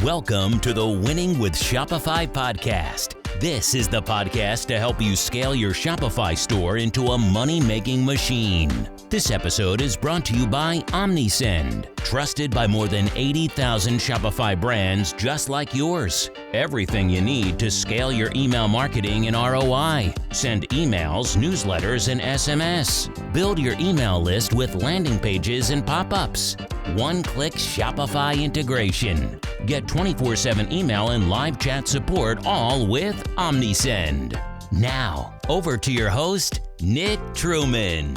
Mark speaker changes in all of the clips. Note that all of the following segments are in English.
Speaker 1: Welcome to the Winning with Shopify podcast. This is the podcast to help you scale your Shopify store into a money-making machine. This episode is brought to you by OmniSend, trusted by more than 80,000 Shopify brands just like yours. Everything you need to scale your email marketing and ROI. Send emails, newsletters, and SMS. Build your email list with landing pages and pop-ups. One-click Shopify integration. Get 24/7 email and live chat support all with OmniSend. Now, over to your host, Nick Truman.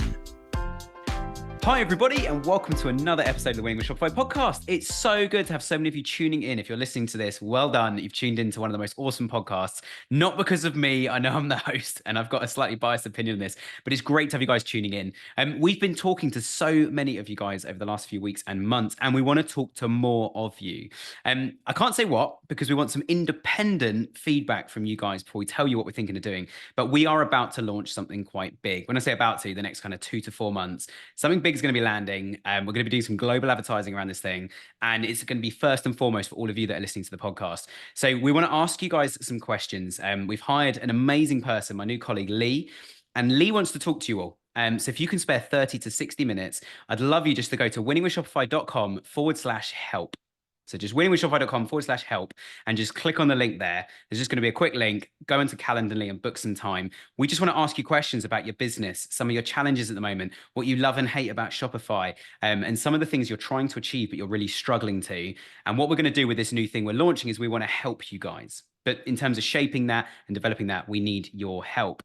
Speaker 2: Hi everybody, and welcome to another episode of the Winning with Shopify podcast. It's so good to have so many of you tuning in. If you're listening to this, well done. You've tuned into one of the most awesome podcasts. Not because of me, I know I'm the host and I've got a slightly biased opinion on this, but it's great to have you guys tuning in. We've been talking to so many of you guys over the last few weeks and months, and we want to talk to more of you. I can't say what, because we want some independent feedback from you guys before we tell you what we're thinking of doing, but we are about to launch something quite big. When I say about to, the next kind of 2 to 4 months, something big is going to be landing. We're going to be doing some global advertising around this thing, and it's going to be first and foremost for all of you that are listening to the podcast. So we want to ask you guys some questions. We've hired an amazing person, my new colleague Lee, and Lee wants to talk to you all. So if you can spare 30 to 60 minutes, I'd love you just to go to winningwithshopify.com/help. So just winningwithshopify.com/help and just click on the link there. There's just going to be a quick link. Go into Calendly and book some time. We just want to ask you questions about your business, some of your challenges at the moment, what you love and hate about Shopify, and some of the things you're trying to achieve but you're really struggling to. And what we're going to do with this new thing we're launching is we want to help you guys. But in terms of shaping that and developing that, we need your help.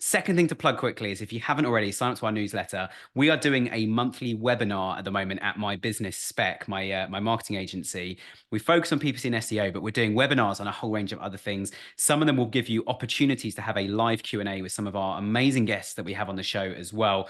Speaker 2: Second thing to plug quickly is if you haven't already, sign up to our newsletter. We are doing a monthly webinar at the moment at my business Spec, my marketing agency. We focus on PPC and SEO, but we're doing webinars on a whole range of other things. Some of them will give you opportunities to have a live Q&A with some of our amazing guests that we have on the show as well.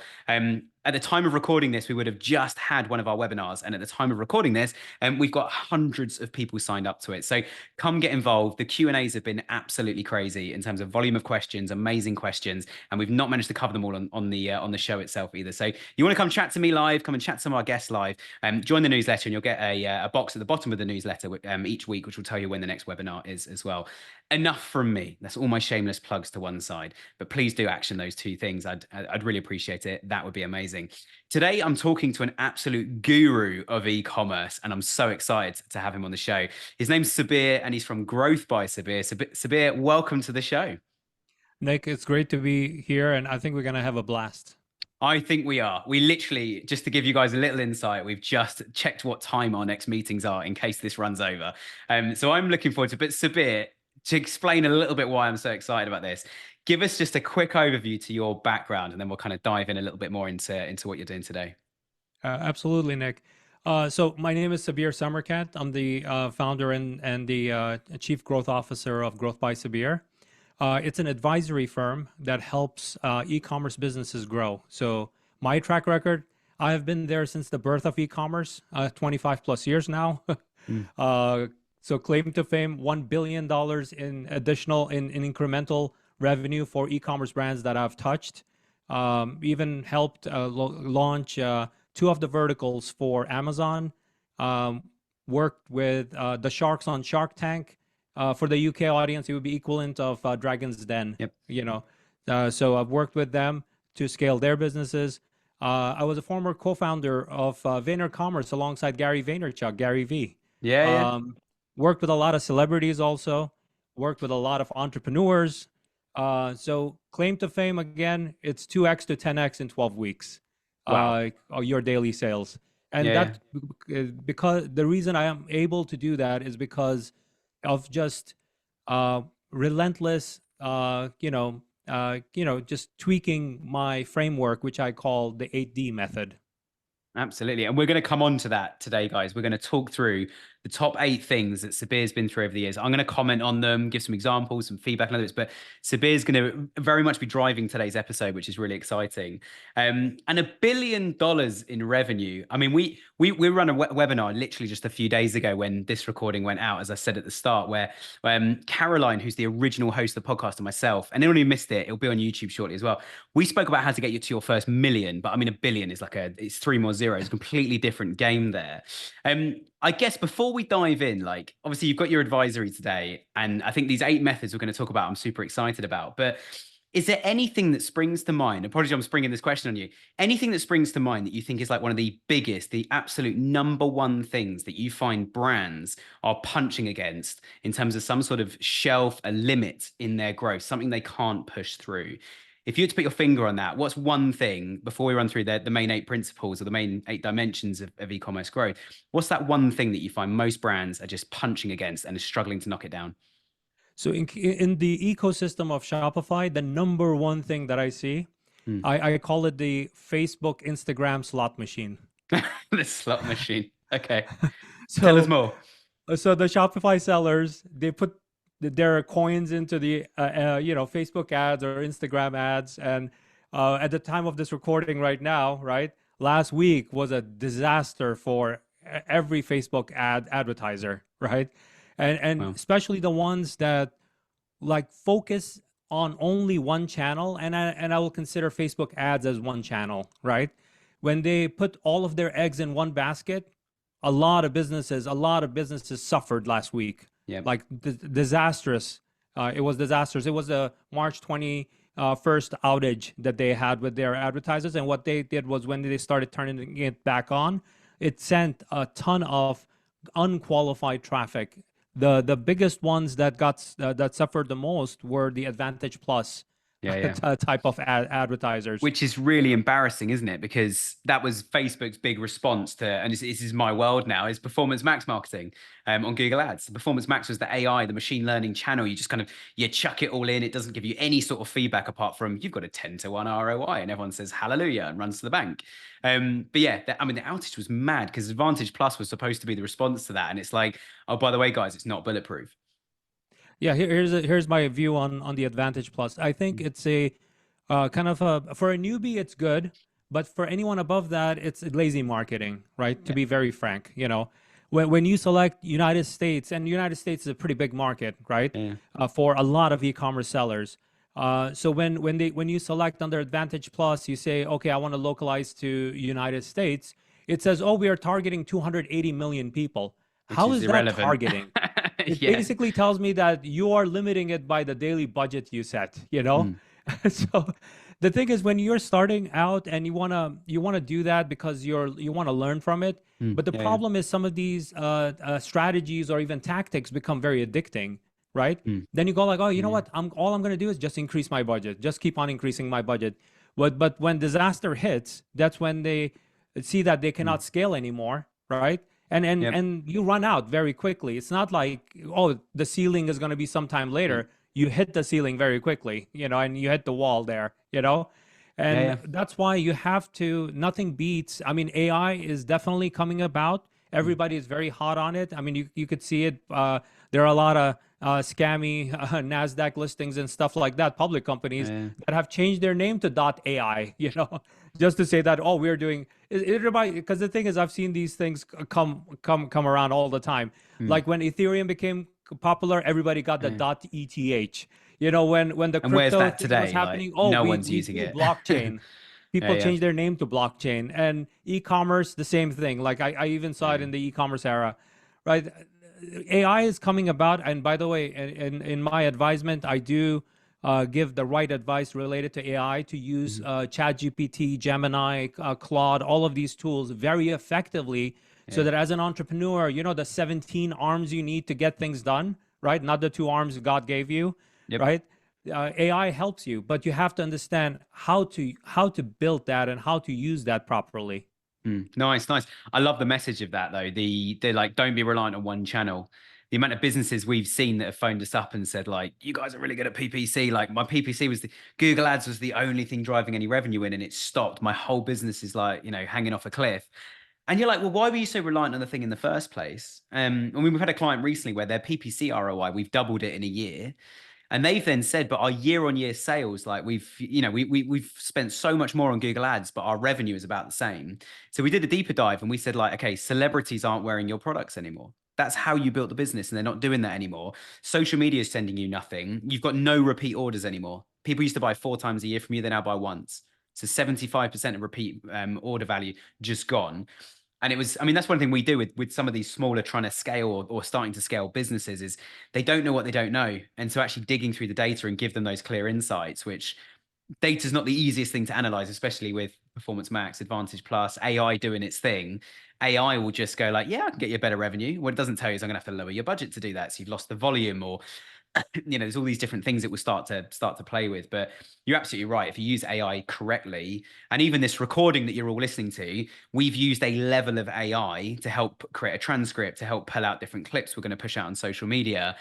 Speaker 2: At the time of recording this, we would have just had one of our webinars. And at the time of recording this, we've got hundreds of people signed up to it. So come get involved. The Q&As have been absolutely crazy in terms of volume of questions, amazing questions. And we've not managed to cover them all on the show itself either. So you want to come chat to me live, come and chat to some of our guests live, join the newsletter, and you'll get a box at the bottom of the newsletter each week, which will tell you when the next webinar is as well. Enough from me. That's all my shameless plugs to one side. But please do action those two things. I'd really appreciate it. That would be amazing. Today, I'm talking to an absolute guru of e-commerce, and I'm so excited to have him on the show. His name's Sabir, and he's from Growth by Sabir. Sabir, welcome to the show.
Speaker 3: Nick, it's great to be here, and I think we're going to have a blast.
Speaker 2: I think we are. We literally, just to give you guys a little insight, we've just checked what time our next meetings are in case this runs over. So I'm looking forward to it. But Sabir, to explain a little bit why I'm so excited about this, give us just a quick overview to your background, and then we'll kind of dive in a little bit more into what you're doing today.
Speaker 3: Absolutely, Nick. So my name is Sabir Semerkant. I'm the founder and the Chief Growth Officer of Growth by Sabir. It's an advisory firm that helps e-commerce businesses grow. So my track record, I have been there since the birth of e-commerce, 25 plus years now. So claim to fame, $1 billion in additional in incremental revenue for e-commerce brands that I've touched. Even helped launch 2 of the verticals for Amazon. Worked with the sharks on Shark Tank. For the UK audience, it would be equivalent of Dragon's Den.
Speaker 2: Yep.
Speaker 3: So I've worked with them to scale their businesses. I was a former co-founder of VaynerCommerce alongside Gary Vaynerchuk, Gary V.
Speaker 2: Yeah.
Speaker 3: Worked with a lot of celebrities also. Worked with a lot of entrepreneurs. So claim to fame, again, it's 2x to 10x in 12 weeks.
Speaker 2: Wow.
Speaker 3: Your daily sales. And because the reason I am able to do that is because of just relentless, just tweaking my framework, which I call the 8D method.
Speaker 2: Absolutely. And we're going to come on to that today, guys. We're going to talk through the top 8 things that Sabir's been through over the years. I'm going to comment on them, give some examples, some feedback and others, but Sabir's going to very much be driving today's episode, which is really exciting. And $1 billion in revenue. I mean, we run a webinar literally just a few days ago when this recording went out, as I said at the start, where Caroline, who's the original host of the podcast, and myself, and anyone who missed it, it'll be on YouTube shortly as well. We spoke about how to get you to your first million, but I mean, $1 billion is it's 3 more zeros, completely different game there. I guess before we dive in, like obviously you've got your advisory today, and I think these 8 methods we're going to talk about, I'm super excited about. But is there anything that springs to mind? Apologies, I'm springing this question on you. Anything that springs to mind that you think is like one of the biggest, the absolute number one things that you find brands are punching against in terms of some sort of shelf, a limit in their growth, something they can't push through? If you had to put your finger on that, what's one thing before we run through the main 8 principles or the main 8 dimensions of e-commerce growth? What's that one thing that you find most brands are just punching against and are struggling to knock it down?
Speaker 3: So in the ecosystem of Shopify, the number one thing that I see, I call it the Facebook Instagram slot machine.
Speaker 2: The slot machine. Okay. Tell us
Speaker 3: So
Speaker 2: more.
Speaker 3: so the Shopify sellers, they put their coins into the Facebook ads or Instagram ads, and at the time of this recording right now, right, last week was a disaster for every Facebook advertiser, right, and
Speaker 2: Wow.
Speaker 3: especially the ones that like focus on only one channel, and I will consider Facebook ads as one channel, right? When they put all of their eggs in one basket, a lot of businesses suffered last week,
Speaker 2: Yeah.
Speaker 3: like disastrous. It was disastrous. It was a March 21st outage that they had with their advertisers, and what they did was when they started turning it back on, it sent a ton of unqualified traffic. The biggest ones that suffered the most were the Advantage Plus
Speaker 2: Yeah. Yeah.
Speaker 3: type of advertisers.
Speaker 2: Which is really embarrassing, isn't it? Because that was Facebook's big response to, and this is my world now, is Performance Max marketing on Google Ads. Performance Max was the AI, the machine learning channel. You just kind of, you chuck it all in. It doesn't give you any sort of feedback apart from you've got a 10-to-1 ROI, and everyone says hallelujah and runs to the bank. But yeah, the outage was mad because Advantage Plus was supposed to be the response to that. And it's like, oh, by the way, guys, it's not bulletproof.
Speaker 3: Yeah, here's my view on the Advantage Plus. I think it's a kind of for a newbie, it's good, but for anyone above that, it's lazy marketing, right? To
Speaker 2: Yeah.
Speaker 3: be very frank, when you select United States, and United States is a pretty big market, right?
Speaker 2: Yeah.
Speaker 3: For a lot of e-commerce sellers. So when you select under Advantage Plus, you say, okay, I want to localize to United States. It says, oh, we are targeting 280 million people.
Speaker 2: Which
Speaker 3: How
Speaker 2: is
Speaker 3: is that
Speaker 2: irrelevant.
Speaker 3: targeting? It
Speaker 2: Yeah.
Speaker 3: basically tells me that you are limiting it by the daily budget you set.
Speaker 2: Mm.
Speaker 3: So the thing is, when you're starting out and you wanna do that because you want to learn from it, but the
Speaker 2: Yeah. Yeah.
Speaker 3: problem is some of these strategies or even tactics become very addicting, right? Then you go like, oh, you know
Speaker 2: Yeah.
Speaker 3: what, all I'm gonna do is just increase my budget, just keep on increasing my budget. But when disaster hits, that's when they see that they cannot scale anymore, right? and and
Speaker 2: Yep.
Speaker 3: and you run out very quickly. It's not like, oh, the ceiling is going to be sometime
Speaker 2: Yeah.
Speaker 3: later. You hit the ceiling very quickly, and you hit the wall there.
Speaker 2: Yeah.
Speaker 3: And
Speaker 2: Yeah.
Speaker 3: that's why you have to, nothing beats, I mean, AI is definitely coming about. Everybody is very hot on it. I mean, you could see it. There are a lot of scammy NASDAQ listings and stuff like that, public companies
Speaker 2: Yeah.
Speaker 3: that have changed their name to .ai, just to say that, oh, we're doing everybody. Because the thing is, I've seen these things come around all the time. Like when Ethereum became popular, everybody got the .eth. When the
Speaker 2: And where's
Speaker 3: crypto
Speaker 2: that
Speaker 3: thing was
Speaker 2: today?
Speaker 3: happening,
Speaker 2: Like,
Speaker 3: oh,
Speaker 2: no
Speaker 3: we
Speaker 2: one's
Speaker 3: we
Speaker 2: using
Speaker 3: do
Speaker 2: it.
Speaker 3: blockchain.
Speaker 2: Yeah.
Speaker 3: People
Speaker 2: Yeah.
Speaker 3: change their name to blockchain. And e-commerce, the same thing. Like I even saw it in the e-commerce era, right? AI is coming about. And by the way, in my advisement, I do give the right advice related to AI, to use ChatGPT, Gemini, Claude, all of these tools very effectively, so
Speaker 2: Yeah.
Speaker 3: that as an entrepreneur, the 17 arms you need to get things done, right? Not the 2 arms God gave you,
Speaker 2: Yep.
Speaker 3: right? AI helps you, but you have to understand how to build that and how to use that properly.
Speaker 2: Nice. I love the message of that though. They're like, don't be reliant on one channel. The amount of businesses we've seen that have phoned us up and said like, you guys are really good at PPC. Like my PPC was Google Ads was the only thing driving any revenue in, and it stopped. My whole business is like, hanging off a cliff. And you're like, well, why were you so reliant on the thing in the first place? And we've had a client recently where their PPC ROI, we've doubled it in a year. And they've then said, but our year-on-year sales, like we've spent so much more on Google Ads, but our revenue is about the same. So we did a deeper dive and we said like, okay, celebrities aren't wearing your products anymore. That's how you built the business, and they're not doing that anymore. Social media is sending you nothing. You've got no repeat orders anymore. People used to buy 4 times a year from you. They now buy once. So 75% of repeat order value just gone. And it was, I mean, that's one thing we do with some of these smaller trying to scale or starting to scale businesses is they don't know what they don't know. And so actually digging through the data and give them those clear insights, which data is not the easiest thing to analyze, especially with Performance Max, Advantage Plus, AI doing its thing. AI will just go like, yeah, I can get you a better revenue. What it doesn't tell you is I'm gonna have to lower your budget to do that. So you've lost the volume, or there's all these different things that we'll start to play with. But you're absolutely right. If you use AI correctly, and even this recording that you're all listening to, we've used a level of AI to help create a transcript, to help pull out different clips we're going to push out on social media.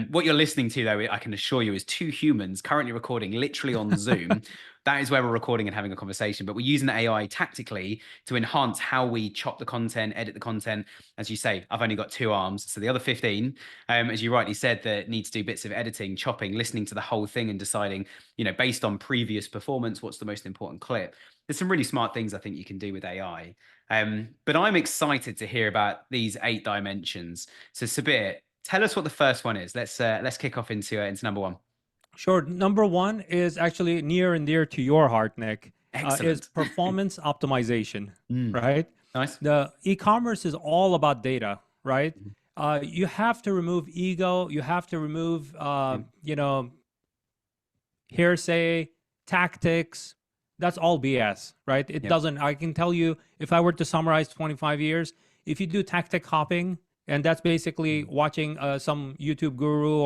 Speaker 2: What you're listening to, though, I can assure you, is two humans currently recording literally on Zoom. That is where we're recording and having a conversation. But we're using the AI tactically to enhance how we chop the content, edit the content. As you say, I've only got 2 arms. So the other 15, as you rightly said, that need to do bits of editing, chopping, listening to the whole thing and deciding, based on previous performance, what's the most important clip. There's some really smart things I think you can do with AI. But I'm excited to hear about these 8 dimensions. So Sabir, tell us what the first one is. Let's kick off into number 1.
Speaker 3: Sure. Number 1 is actually near and dear to your heart, Nick.
Speaker 2: Excellent.
Speaker 3: Is performance optimization, right?
Speaker 2: Nice.
Speaker 3: The e-commerce is all about data, right? You have to remove ego. You have to remove, hearsay, tactics. That's all BS, right? It doesn't, I can tell you, if I were to summarize 25 years, if you do tactic hopping, and that's basically watching some YouTube guru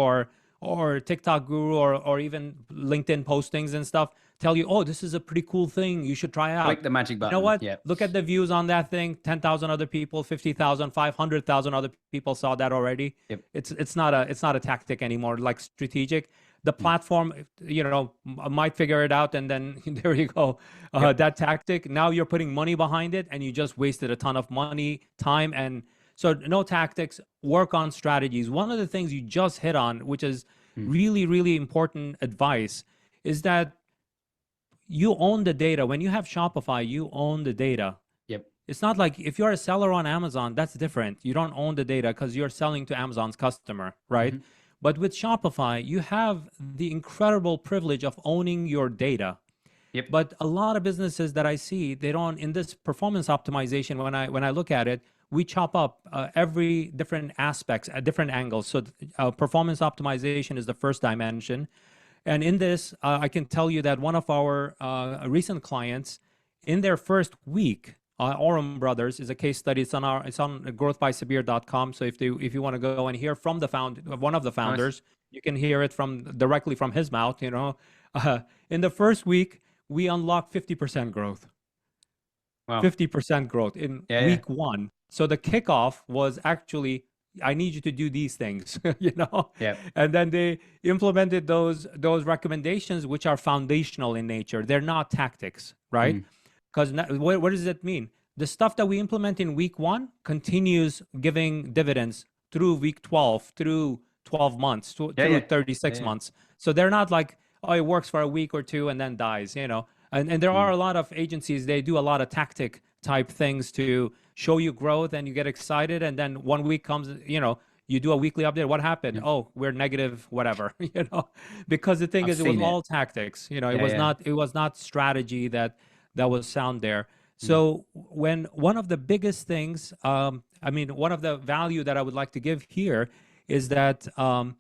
Speaker 3: or TikTok guru or even LinkedIn postings and stuff, tell you, oh, this is a pretty cool thing, you should try out.
Speaker 2: Click the magic button.
Speaker 3: You know what?
Speaker 2: Yep.
Speaker 3: Look at the views on that thing. 10,000 other people, 50,000, 500,000 other people saw that already.
Speaker 2: Yep.
Speaker 3: It's not a tactic anymore, like strategic. The platform, might figure it out, and then there you go. That tactic, now you're putting money behind it, and you just wasted a ton of money, time, and so no tactics. Work on strategies. One of the things you just hit on, which is really, really important advice, is that you own the data. When you have Shopify, you own the data.
Speaker 2: Yep.
Speaker 3: It's not like if you're a seller on Amazon, that's different. You don't own the data because you're selling to Amazon's customer, right? But with Shopify, you have the incredible privilege of owning your data.
Speaker 2: Yep.
Speaker 3: But a lot of businesses that I see, they don't, in this performance optimization, when I look at it, we chop up every different aspects at different angles. So performance optimization is the first dimension. And in this, I can tell you that one of our recent clients, in their first week, Oram Brothers is a case study. It's on growthbysabir.com. So if you want to go and hear from one of the founders, you can hear it directly from his mouth. In the first week, we unlocked 50% growth.
Speaker 2: Wow.
Speaker 3: 50% growth in week 1. So the kickoff was actually, I need you to do these things,
Speaker 2: Yep.
Speaker 3: And then they implemented those recommendations, which are foundational in nature. They're not tactics, right? Because what does it mean? The stuff that we implement in week 1 continues giving dividends through week 12, through 12 months, through 36 months. So they're not like, oh, it works for a week or 2 and then dies, And there are a lot of agencies, they do a lot of tactic type things to show you growth and you get excited. And then 1 week comes, you do a weekly update. What happened? Oh, we're negative, whatever, because the thing is, it was all tactics, it was not strategy that was sound there. So when one of the biggest things, one of the value that I would like to give here is that all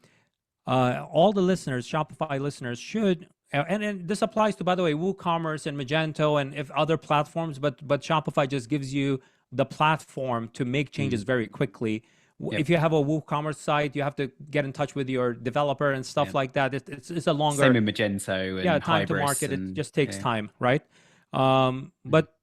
Speaker 3: the listeners, Shopify listeners should, and this applies to, by the way, WooCommerce and Magento and if other platforms, but Shopify just gives you the platform to make changes very quickly. If you have a WooCommerce site, you have to get in touch with your developer and stuff like that. It's a longer,
Speaker 2: same in Magento and
Speaker 3: time to market. It just takes time, right? But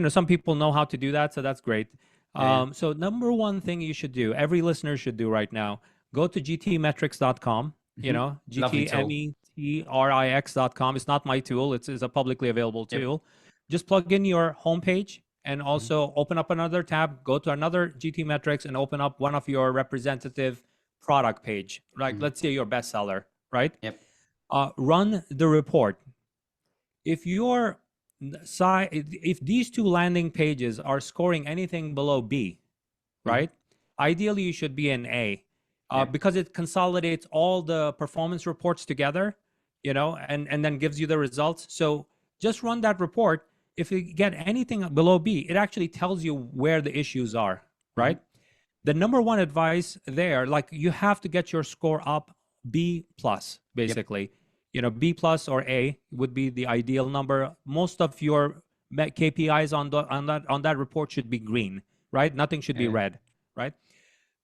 Speaker 3: some people know how to do that, so that's great. So number 1 thing you should do, every listener should do right now, go to gtmetrics.com, gtmetrix.com. It's not my tool. It's a publicly available tool. Just plug in your homepage and also open up another tab, go to another GT Metrics and open up one of your representative product page, like let's say your bestseller, right?
Speaker 2: Yep.
Speaker 3: Run the report. If these 2 landing pages are scoring anything below B, right? Ideally, you should be an A, because it consolidates all the performance reports together, and then gives you the results. So just run that report. if you get anything below B, it actually tells you where the issues are,
Speaker 2: Mm-hmm.
Speaker 3: right? The number one advice there, like you have to get your score up B plus,
Speaker 2: Yep.
Speaker 3: basically. B plus or A would be the ideal number. Most of your KPIs on that report should be green, right? Nothing should be
Speaker 2: Yeah.
Speaker 3: red, right?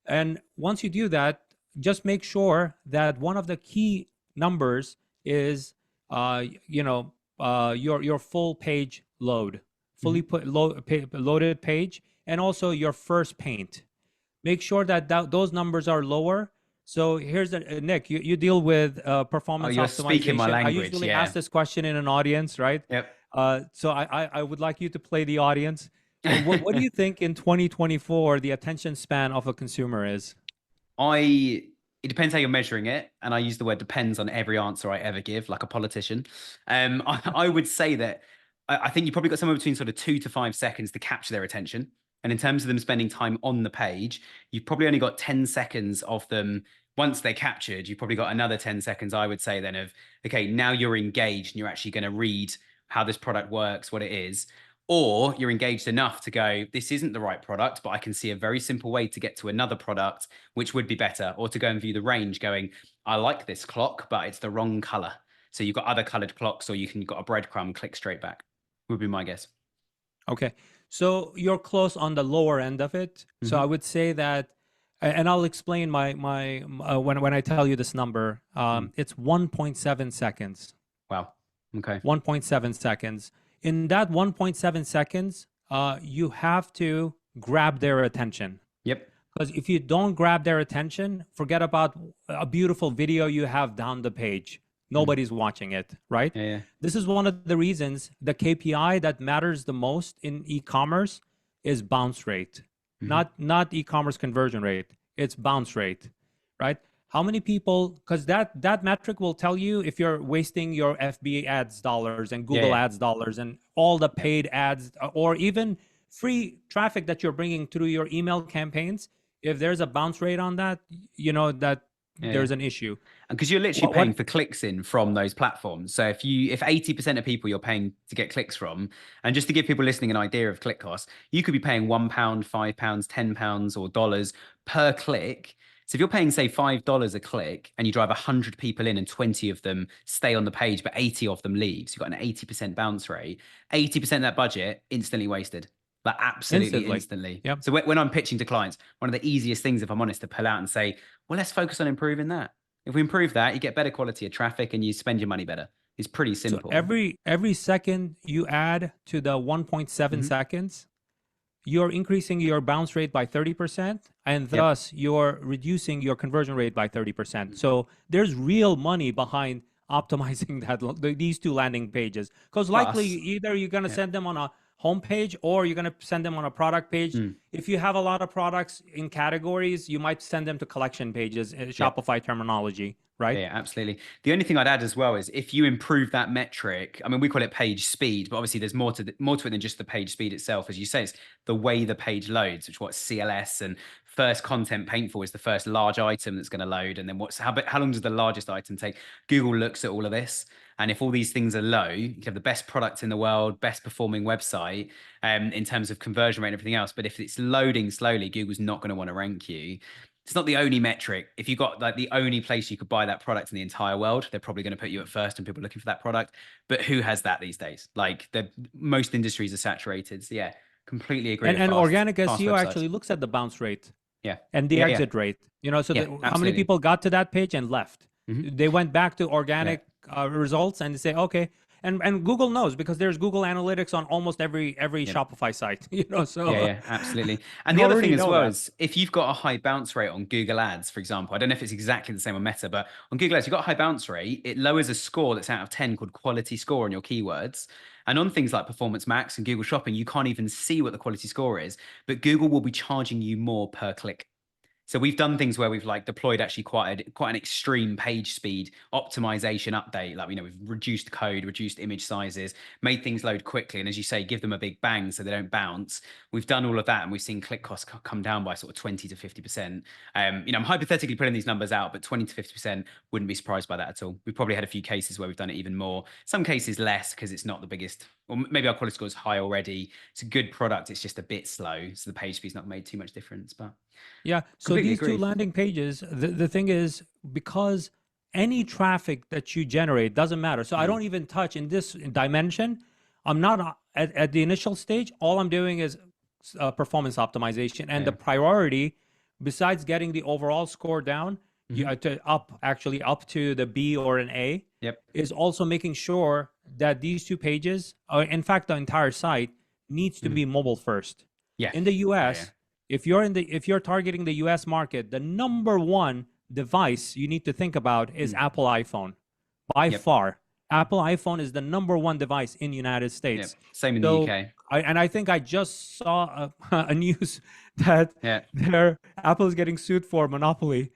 Speaker 3: And once you do that, just make sure that one of the key numbers is, your full page load,
Speaker 2: Mm-hmm.
Speaker 3: loaded page, and also your first paint. Make sure that those numbers are lower. So here's Nick, you deal with
Speaker 2: Oh,
Speaker 3: performance
Speaker 2: you're speaking my
Speaker 3: optimization. I
Speaker 2: language.
Speaker 3: usually ask
Speaker 2: Yeah.
Speaker 3: this question in an audience, right?
Speaker 2: Yep.
Speaker 3: So I would like you to play the audience. What do you think in 2024 the attention span of a consumer is?
Speaker 2: It depends how you're measuring it, and I use the word depends on every answer I ever give, like a politician. I would say that I think you probably got somewhere between sort of 2 to 5 seconds to capture their attention. And in terms of them spending time on the page, you've probably only got 10 seconds of them. Once they're captured, you've probably got another 10 seconds, I would say, then of, okay, now you're engaged and you're actually going to read how this product works, what it is. Or you're engaged enough to go, this isn't the right product, but I can see a very simple way to get to another product, which would be better. Or to go and view the range going, I like this clock, but it's the wrong color. So you've got other colored clocks, or you've got a breadcrumb, click straight back, would be my guess.
Speaker 3: Okay. So you're close on the lower end of it. So I would say that, and I'll explain my when I tell you this number, it's 1.7 seconds.
Speaker 2: Wow. Okay.
Speaker 3: 1.7 seconds. In that 1.7 seconds, you have to grab their attention.
Speaker 2: Yep.
Speaker 3: Because if you don't grab their attention, forget about a beautiful video you have down the page. Nobody's watching it, right?
Speaker 2: Yeah.
Speaker 3: This is one of the reasons the KPI that matters the most in e-commerce is bounce rate, not e-commerce conversion rate. It's bounce rate, right? How many people? Because that metric will tell you if you're wasting your FB ads dollars and Google
Speaker 2: Yeah.
Speaker 3: ads dollars and all the paid ads, or even free traffic that you're bringing through your email campaigns. If there's a bounce rate on that, you know that there's an issue.
Speaker 2: And because you're literally paying
Speaker 3: What
Speaker 2: for clicks in from those platforms. So if 80% of people you're paying to get clicks from, and just to give people listening an idea of click costs, you could be paying £1, £5, £10 or dollars per click. So if you're paying, say, $5 a click and you drive 100 people in and 20 of them stay on the page, but 80 of them leave, so you've got an 80% bounce rate, 80% of that budget instantly wasted. Like absolutely instantly.
Speaker 3: Yep.
Speaker 2: So when I'm pitching to clients, one of the easiest things, if I'm honest, to pull out and say, well, let's focus on improving that. If we improve that, you get better quality of traffic and you spend your money better. It's pretty simple.
Speaker 3: So every second you add to the 1.7 seconds, you're increasing your bounce rate by 30%, and thus you're reducing your conversion rate by 30%. So there's real money behind optimizing these two landing pages, because likely either you're going to send them on a homepage or you're going to send them on a product page. If you have a lot of products in categories, you might send them to collection pages, Shopify terminology, right?
Speaker 2: Yeah, absolutely. The only thing I'd add as well is if you improve that metric, I mean, we call it page speed, but obviously there's more to it than just the page speed itself. As you say, it's the way the page loads, which what CLS and first content paintful is the first large item that's going to load. And then how long does the largest item take? Google looks at all of this. And if all these things are low, you can have the best product in the world, best performing website in terms of conversion rate and everything else. But if it's loading slowly, Google's not going to want to rank you. It's not the only metric. If you've got like the only place you could buy that product in the entire world, they're probably going to put you at first and people are looking for that product. But who has that these days? Like most industries are saturated. So yeah, completely agree.
Speaker 3: And organic SEO actually looks at the bounce rate.
Speaker 2: Yeah.
Speaker 3: And the exit rate. So how many people got to that page and left? They went back to organic results and they say, okay. And Google knows, because there's Google Analytics on almost every Shopify site, so.
Speaker 2: Yeah, absolutely. And the other thing as well is if you've got a high bounce rate on Google Ads, for example, I don't know if it's exactly the same on Meta, but on Google Ads, you've got a high bounce rate. It lowers a score that's out of 10 called quality score on your keywords. And on things like Performance Max and Google Shopping, you can't even see what the quality score is, but Google will be charging you more per click. So we've done things where we've like deployed actually quite an extreme page speed optimization update. Like, we've reduced code, reduced image sizes, made things load quickly. And as you say, give them a big bang so they don't bounce. We've done all of that, and we've seen click costs come down by sort of 20 to 50%. I'm hypothetically putting these numbers out, but 20 to 50% wouldn't be surprised by that at all. We've probably had a few cases where we've done it even more. Some cases less, because it's not the biggest, or maybe our quality score is high already. It's a good product. It's just a bit slow. So the page speed's not made too much difference, but
Speaker 3: Yeah. So
Speaker 2: completely
Speaker 3: these two
Speaker 2: agree.
Speaker 3: landing pages, the thing is, because any traffic that you generate doesn't matter. So I don't even touch in this dimension. I'm not at the initial stage. All I'm doing is performance optimization, and the priority, besides getting the overall score down, up to the B or an A,
Speaker 2: Yep.
Speaker 3: is also making sure that these two pages, in fact, the entire site needs to be mobile first.
Speaker 2: Yeah.
Speaker 3: In the US, if you're targeting the US market, the number one device you need to think about is Apple iPhone. By far, Apple iPhone is the number one device in the United States.
Speaker 2: Yep. Same in the UK.
Speaker 3: I think I just saw a news that Apple is getting sued for monopoly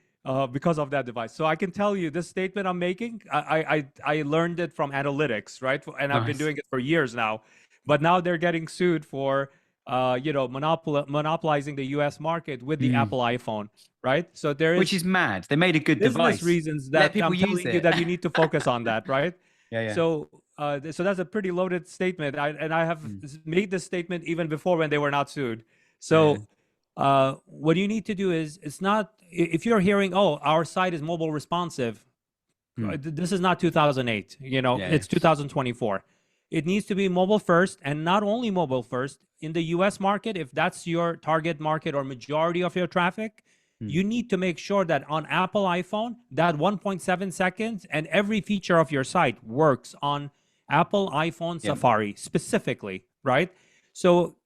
Speaker 3: because of that device. So I can tell you, this statement I'm making, I learned it from analytics, right? And I've been doing it for years now. But now they're getting sued for monopolizing the U.S. market with the Apple iPhone, right? So there is,
Speaker 2: which is mad. They made a good
Speaker 3: business
Speaker 2: device.
Speaker 3: reasons that I'm telling you that you need to focus on that, right?
Speaker 2: Yeah.
Speaker 3: So that's a pretty loaded statement. I have made this statement even before when they were not sued. So what you need to do is, it's not, if you're hearing, oh, our site is mobile responsive, this is not 2008, it's 2024. It needs to be mobile first, and not only mobile first. In the US market, if that's your target market or majority of your traffic, you need to make sure that on Apple iPhone, that 1.7 seconds and every feature of your site works on Apple iPhone Safari specifically, right? So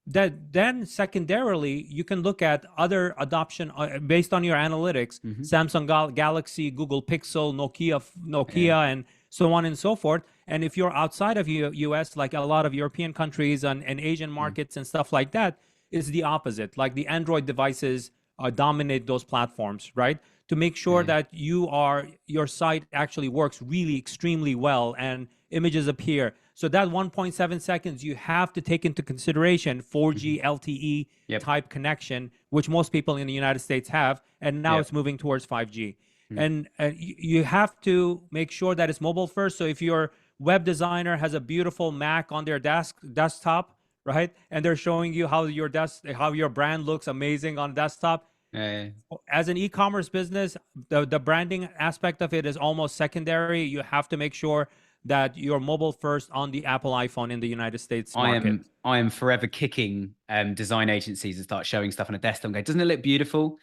Speaker 3: that then secondarily, you can look at other adoption based on your analytics, Samsung Galaxy, Google Pixel, Nokia, and so on and so forth. And if you're outside of US, like a lot of European countries and Asian markets and stuff like that, it's the opposite. Like the Android devices dominate those platforms, right? To make sure that your site actually works really extremely well and images appear. So that 1.7 seconds, you have to take into consideration 4G LTE type connection, which most people in the United States have, and now it's moving towards 5G. And you have to make sure that it's mobile first. So if your web designer has a beautiful Mac on their desktop, right, and they're showing you how your brand looks amazing on desktop, as an e-commerce business, the branding aspect of it is almost secondary. You have to make sure that you're mobile first on the Apple iPhone in the United States market.
Speaker 2: I am forever kicking design agencies and start showing stuff on a desktop and go, doesn't it look beautiful?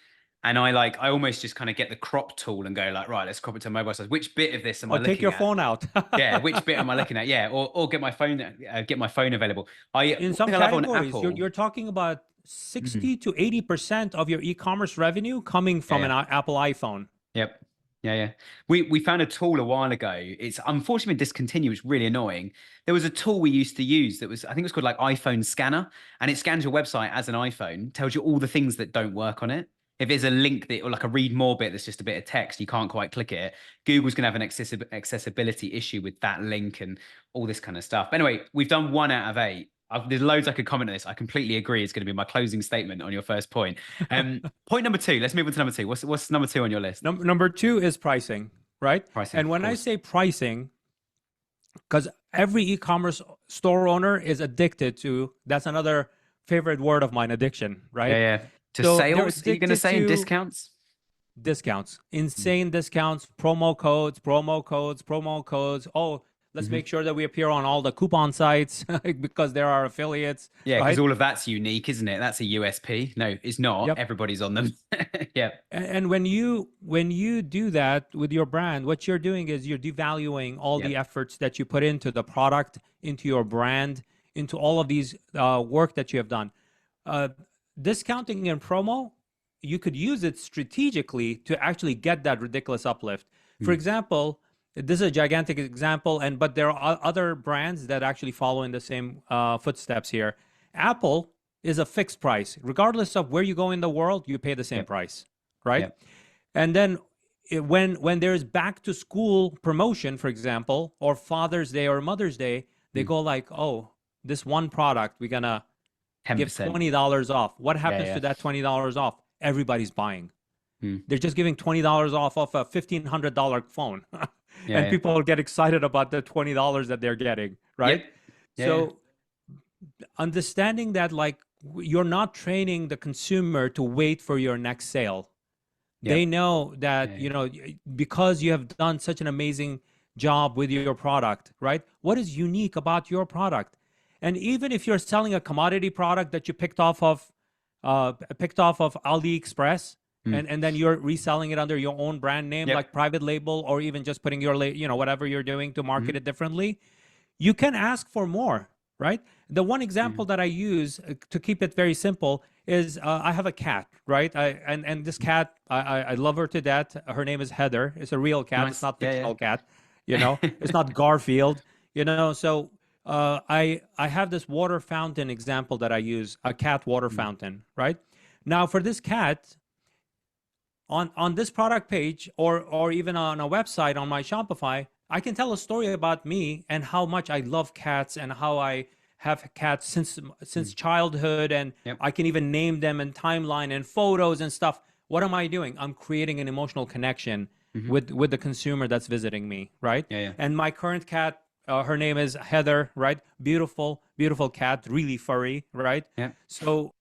Speaker 2: And I almost just kind of get the crop tool and go like, right, let's crop it to mobile size. Which bit of this am I looking at?
Speaker 3: Take your phone out.
Speaker 2: Which bit am I looking at? Or get my phone available.
Speaker 3: In some categories, you're talking about 60 to 80% of your e-commerce revenue coming from an Apple iPhone.
Speaker 2: Yep. Yeah. We found a tool a while ago. It's unfortunately been discontinued. It's really annoying. There was a tool we used to use that was, I think it was called like iPhone Scanner, and it scans your website as an iPhone, tells you all the things that don't work on it. If there's a link or like a read more bit that's just a bit of text, you can't quite click it. Google's going to have an accessibility issue with that link and all this kind of stuff. But anyway, we've done 1 out of 8. There's loads I could comment on this. I completely agree. It's going to be my closing statement on your first point. Point number 2. Let's move on to number 2. What's number 2 on your list?
Speaker 3: Number 2 is pricing, right?
Speaker 2: Pricing.
Speaker 3: And when I say pricing, because every e-commerce store owner is addicted to, that's another favorite word of mine, addiction, right?
Speaker 2: Yeah. To sales, are you going to say, in discounts?
Speaker 3: Discounts, insane discounts, promo codes. Oh, let's make sure that we appear on all the coupon sites because there are affiliates.
Speaker 2: Yeah, because all of that's unique, isn't it? That's a USP. No, it's not.
Speaker 3: Yep.
Speaker 2: Everybody's on them. Yeah.
Speaker 3: And when you do that with your brand, what you're doing is you're devaluing all the efforts that you put into the product, into your brand, into all of these work that you have done. Discounting and promo, you could use it strategically to actually get that ridiculous uplift. For example, this is a gigantic example, but there are other brands that actually follow in the same footsteps here. Apple is a fixed price. Regardless of where you go in the world, you pay the same price, right?
Speaker 2: Yep.
Speaker 3: And then when there's back to school promotion, for example, or Father's Day or Mother's Day, they go like, oh, this one product, we're going to give
Speaker 2: 10%.
Speaker 3: $20 off. What happens
Speaker 2: Yeah.
Speaker 3: to that $20 off? Everybody's buying.
Speaker 2: Mm.
Speaker 3: They're just giving $20 off a $1,500 phone. And
Speaker 2: Yeah.
Speaker 3: people get excited about the $20 that they're getting, right?
Speaker 2: Yep. Yeah.
Speaker 3: So understanding that, like, you're not training the consumer to wait for your next sale.
Speaker 2: Yep.
Speaker 3: They know that,
Speaker 2: Yeah.
Speaker 3: you know, because you have done such an amazing job with your product, right? What is unique about your product? And even if you're selling a commodity product that you picked off of AliExpress, and then you're reselling it under your own brand name,
Speaker 2: Yep.
Speaker 3: like private label, or even just putting your, whatever you're doing to market it differently, you can ask for more, right? The one example that I use to keep it very simple is I have a cat, right? And this cat, I love her to death. Her name is Heather. It's a real cat.
Speaker 2: Nice.
Speaker 3: It's not
Speaker 2: Yeah,
Speaker 3: fictional cat, It's not Garfield, So I have this water fountain example that I use, a cat water fountain, right? Now for this cat, on this product page, or even on a website on my Shopify, I can tell a story about me and how much I love cats and how I have cats since childhood, and
Speaker 2: Yep.
Speaker 3: I can even name them and timeline and photos and stuff. What am I doing? I'm creating an emotional connection with the consumer that's visiting me, right?
Speaker 2: Yeah.
Speaker 3: And my current cat, her name is Heather, right? Beautiful, beautiful cat, really furry, right?
Speaker 2: Yeah.
Speaker 3: So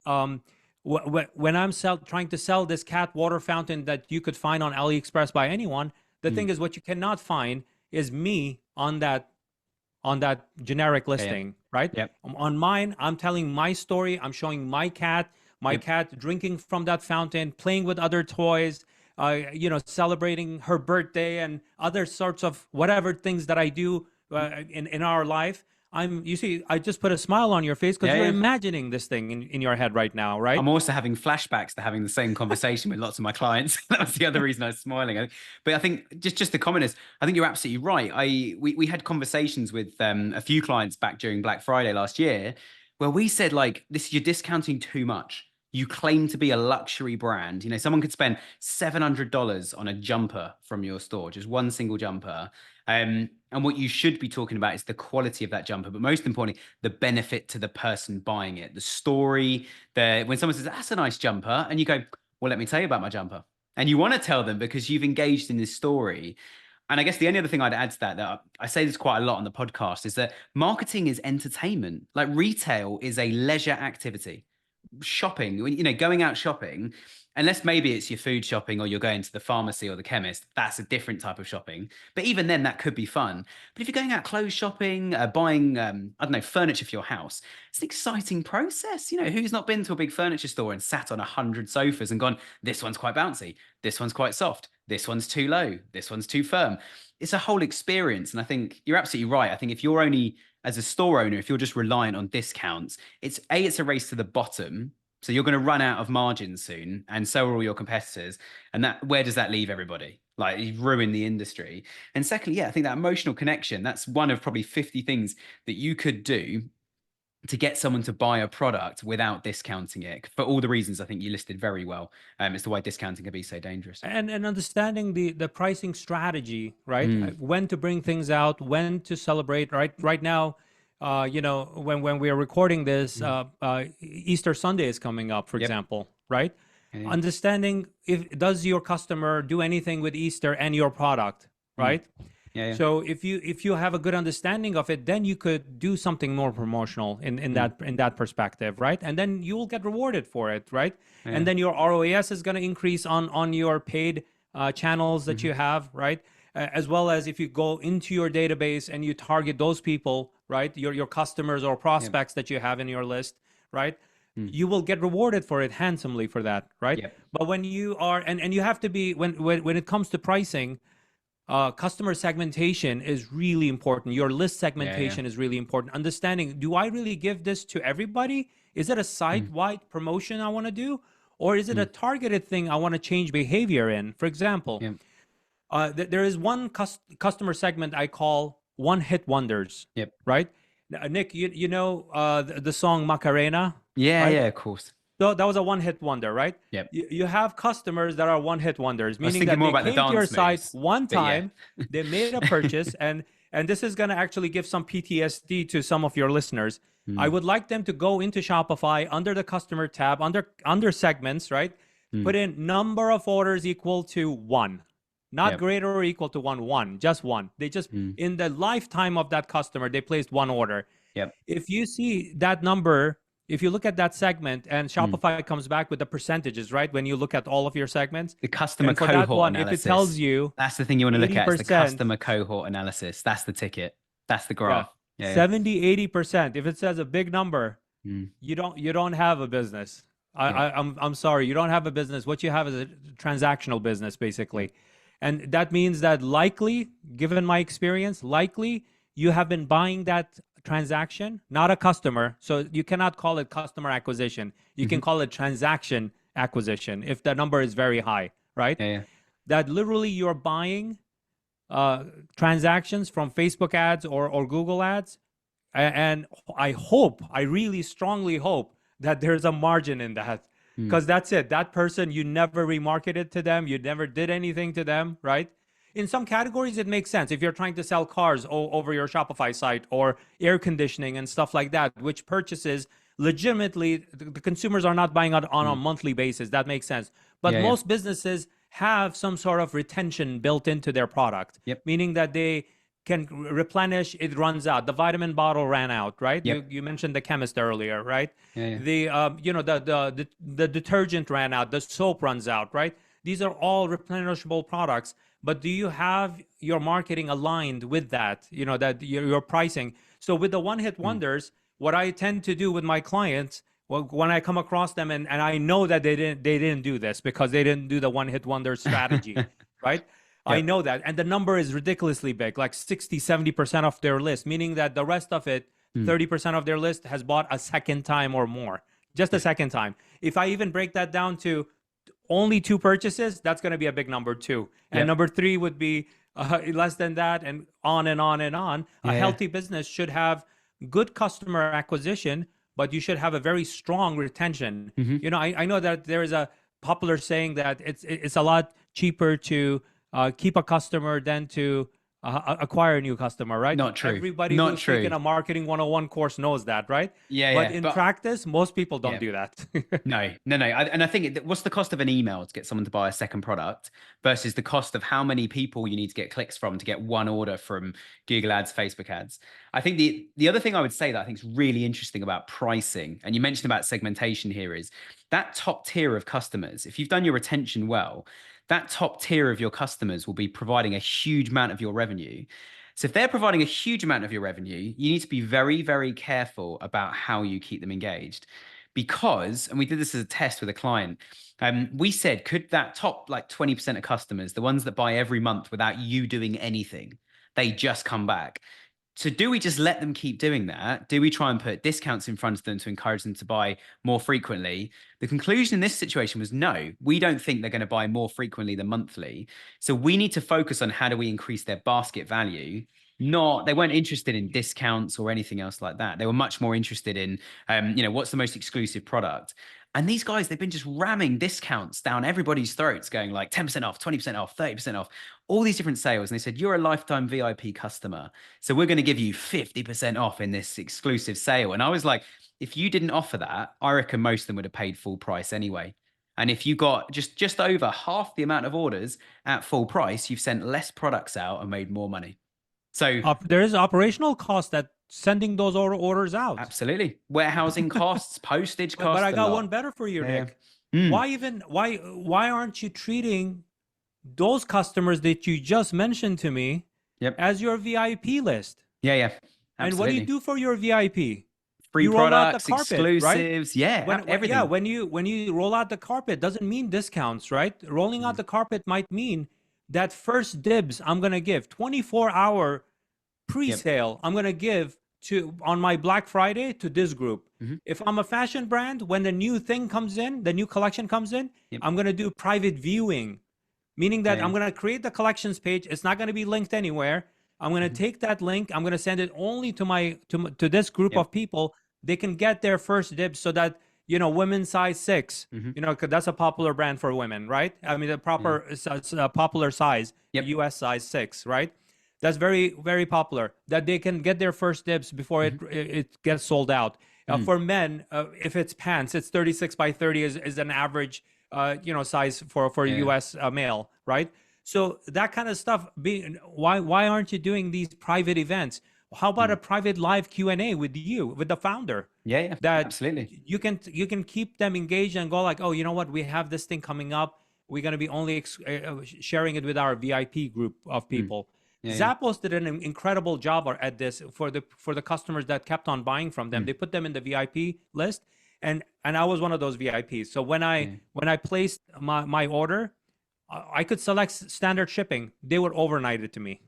Speaker 3: when I'm trying to sell this cat water fountain that you could find on AliExpress by anyone, the thing is, what you cannot find is me on that generic listing, right?
Speaker 2: Yep.
Speaker 3: On mine, I'm telling my story. I'm showing my cat drinking from that fountain, playing with other toys, celebrating her birthday and other sorts of whatever things that I do in our life. You see, I just put a smile on your face because you're imagining this thing in your head right now, right?
Speaker 2: I'm also having flashbacks to having the same conversation with lots of my clients. That was the other reason I was smiling. But I think just the comment is, I think you're absolutely right. We had conversations with a few clients back during Black Friday last year, where we said, like, you're discounting too much. You claim to be a luxury brand. Someone could spend $700 on a jumper from your store, just one single jumper. And what you should be talking about is the quality of that jumper, but most importantly, the benefit to the person buying it, the story. When someone says, that's a nice jumper, and you go, well, let me tell you about my jumper. And you want to tell them because you've engaged in this story. And I guess the only other thing I'd add to that I say this quite a lot on the podcast, is that marketing is entertainment. Like, retail is a leisure activity. Shopping, going out shopping, unless maybe it's your food shopping or you're going to the pharmacy or the chemist, that's a different type of shopping. But even then, that could be fun. But if you're going out clothes shopping, buying, I don't know, furniture for your house, it's an exciting process. Who's not been to a big furniture store and sat on 100 sofas and gone, this one's quite bouncy, this one's quite soft, this one's too low, this one's too firm. It's a whole experience. And I think you're absolutely right. I think if you're only, as a store owner, if you're just reliant on discounts, it's a race to the bottom. So you're going to run out of margin soon, and so are all your competitors. And where does that leave everybody? Like, you've ruined the industry. And secondly, I think that emotional connection, that's one of probably 50 things that you could do to get someone to buy a product without discounting it, for all the reasons I think you listed very well, as to why discounting can be so dangerous.
Speaker 3: And understanding the pricing strategy, right? When to bring things out, when to celebrate, right? Right now, when we are recording this, Easter Sunday is coming up, for example, right?
Speaker 2: Yeah.
Speaker 3: Understanding, does your customer do anything with Easter and your product, right?
Speaker 2: Yeah.
Speaker 3: So if you have a good understanding of it, then you could do something more promotional in that perspective, right? And then you will get rewarded for it, right?
Speaker 2: Yeah.
Speaker 3: And then your ROAS is going to increase on your paid channels that you have, right? As well as if you go into your database and you target those people, right? Your customers or prospects that you have in your list, right? You will get rewarded for it handsomely for that, right?
Speaker 2: Yep.
Speaker 3: But when you are, and you have to be, when it comes to pricing, customer segmentation is really important. Your list segmentation is really important. Understanding, do I really give this to everybody? Is it a site-wide promotion I want to do? Or is it a targeted thing I want to change behavior in? For example, there is one customer segment I call one-hit wonders, right? Nick, you know the song Macarena?
Speaker 2: Yeah,
Speaker 3: right?
Speaker 2: yeah, of course.
Speaker 3: that was a one-hit wonder, right?
Speaker 2: Yep.
Speaker 3: You have customers that are one-hit wonders,
Speaker 2: I was
Speaker 3: meaning
Speaker 2: thinking
Speaker 3: that
Speaker 2: more
Speaker 3: they
Speaker 2: about the
Speaker 3: came to your
Speaker 2: dance
Speaker 3: site
Speaker 2: moves,
Speaker 3: one
Speaker 2: but yeah.
Speaker 3: time, they made a purchase, and this is going to actually give some PTSD to some of your listeners. I would like them to go into Shopify under the customer tab, under segments, right? Put in number of orders equal to 1. Not
Speaker 2: Yep.
Speaker 3: greater or equal to 1, just 1. They just, in the lifetime of that customer, they placed 1 order.
Speaker 2: Yep.
Speaker 3: If you see that number, if you look at that segment and Shopify comes back with the percentages, right? When you look at all of your segments,
Speaker 2: The customer
Speaker 3: and for
Speaker 2: cohort
Speaker 3: that one,
Speaker 2: analysis.
Speaker 3: if it tells you
Speaker 2: that's the thing you want to look at, is the
Speaker 3: 80%,
Speaker 2: customer cohort analysis. That's the ticket. That's the graph. Yeah.
Speaker 3: 70-80%. If it says a big number, you don't have a business. I'm sorry, you don't have a business. What you have is a transactional business, basically. And that means that likely, given my experience, likely you have been buying that transaction, not a customer. So you cannot call it customer acquisition. You can call it transaction acquisition if the number is very high, right?
Speaker 2: Yeah.
Speaker 3: That literally you're buying transactions from Facebook ads or Google ads. And I really strongly hope that there's a margin in that, because that's it. That person, you never remarketed to them. You never did anything to them, right? In some categories, it makes sense. If you're trying to sell cars over your Shopify site, or air conditioning and stuff like that, which purchases legitimately, the consumers are not buying on a monthly basis. That makes sense. But most businesses have some sort of retention built into their product, meaning that they can replenish, it runs out. The vitamin bottle ran out, right? You mentioned the chemist earlier, right? The the detergent ran out, the soap runs out, right? These are all replenishable products. But do you have your marketing aligned with that? That your pricing. So with the one-hit wonders, what I tend to do with my clients, when I come across them, and I know that they didn't do this because they didn't do the one-hit wonder strategy, right? I know that. And the number is ridiculously big, like 60-70% of their list, meaning that the rest of it, 30% of their list has bought a second time or more, just a second time. If I even break that down to only 2 purchases, that's going to be a big number too. And number 3 would be less than that, and on and on and on. A healthy business should have good customer acquisition, but you should have a very strong retention. I know that there is a popular saying that it's a lot cheaper to keep a customer than to acquire a new customer, right?
Speaker 2: Not true.
Speaker 3: Everybody
Speaker 2: Not
Speaker 3: who's
Speaker 2: true.
Speaker 3: taken a marketing 101 course knows that, right? But in practice, most people don't do that.
Speaker 2: No. And I think what's the cost of an email to get someone to buy a second product versus the cost of how many people you need to get clicks from to get one order from Google ads, Facebook ads. I think the other thing I would say that I think is really interesting about pricing, and you mentioned about segmentation here, is that top tier of customers. If you've done your retention well, that top tier of your customers will be providing a huge amount of your revenue. So if they're providing a huge amount of your revenue, you need to be very, very careful about how you keep them engaged. Because, and we did this as a test with a client, we said, could that top like 20% of customers, the ones that buy every month without you doing anything, they just come back. So do we just let them keep doing that? Do we try and put discounts in front of them to encourage them to buy more frequently? The conclusion in this situation was no, we don't think they're going to buy more frequently than monthly. So we need to focus on how do we increase their basket value. They weren't interested in discounts or anything else like that. They were much more interested in, what's the most exclusive product? And these guys, they've been just ramming discounts down everybody's throats, going like 10% off, 20% off, 30% off, all these different sales. And they said, you're a lifetime VIP customer, so we're going to give you 50% off in this exclusive sale. And I was like, if you didn't offer that, I reckon most of them would have paid full price anyway. And if you got just over half the amount of orders at full price, you've sent less products out and made more money. So
Speaker 3: there is operational cost that sending those orders out.
Speaker 2: Absolutely. Warehousing costs, postage costs.
Speaker 3: But I got one better for you, Nick. Why aren't you treating those customers that you just mentioned to me as your VIP list?
Speaker 2: Yeah. Absolutely.
Speaker 3: And what do you do for your VIP?
Speaker 2: Free
Speaker 3: you
Speaker 2: products,
Speaker 3: roll out the carpet,
Speaker 2: exclusives,
Speaker 3: right?
Speaker 2: everything.
Speaker 3: When you roll out the carpet, doesn't mean discounts, right? Rolling out the carpet might mean that first dibs I'm going to give, 24-hour pre-sale I'm going to give on my Black Friday to this group. If I'm a fashion brand, when the new thing comes in, the new collection comes in, I'm going to do private viewing, meaning that I'm going to create the collections page. It's not going to be linked anywhere. I'm going to take that link. I'm going to send it only to this group of people. They can get their first dibs so that women's size 6, because that's a popular brand for women, right? I mean, the proper popular size,
Speaker 2: Yep.
Speaker 3: US size 6, right? That's very, very popular, that they can get their first dibs before it gets sold out. For men, if it's pants, it's 36 by 30 is an average, size for US male, right? So that kind of stuff. Why aren't you doing these private events? How about a private live Q&A with the founder?
Speaker 2: Yeah,
Speaker 3: That
Speaker 2: absolutely.
Speaker 3: you can keep them engaged and go like, oh, you know what? We have this thing coming up. We're going to be only sharing it with our VIP group of people. Zappos did an incredible job at this for the customers that kept on buying from them. They put them in the VIP list, and I was one of those VIPs. So when I placed my order, I could select standard shipping. They would overnight it to me.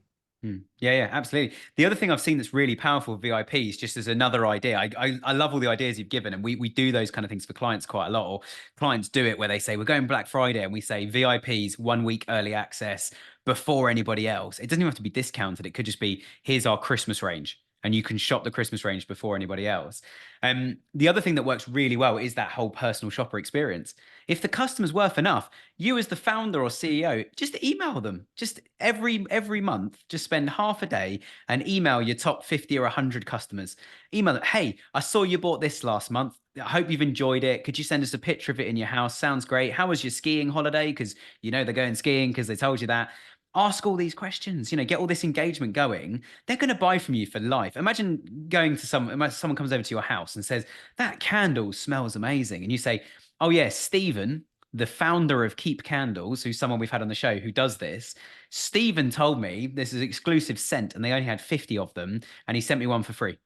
Speaker 2: Yeah, absolutely. The other thing I've seen that's really powerful with VIPs, just as another idea, I love all the ideas you've given, and we do those kind of things for clients quite a lot, or clients do it where they say, we're going Black Friday, and we say VIPs 1 week early access before anybody else. It doesn't even have to be discounted. It could just be, here's our Christmas range, and you can shop the Christmas range before anybody else. The other thing that works really well is that whole personal shopper experience. If the customer's worth enough, you as the founder or CEO, just email them. Just every month, just spend half a day and email your top 50 or 100 customers. Email them, hey, I saw you bought this last month. I hope you've enjoyed it. Could you send us a picture of it in your house? Sounds great. How was your skiing holiday? Because they're going skiing because they told you that. Ask all these questions, get all this engagement going. They're going to buy from you for life. Imagine going to someone comes over to your house and says, that candle smells amazing. And you say, oh yes, Stephen, the founder of Keep Candles, who's someone we've had on the show who does this. Stephen told me this is exclusive scent and they only had 50 of them. And he sent me one for free.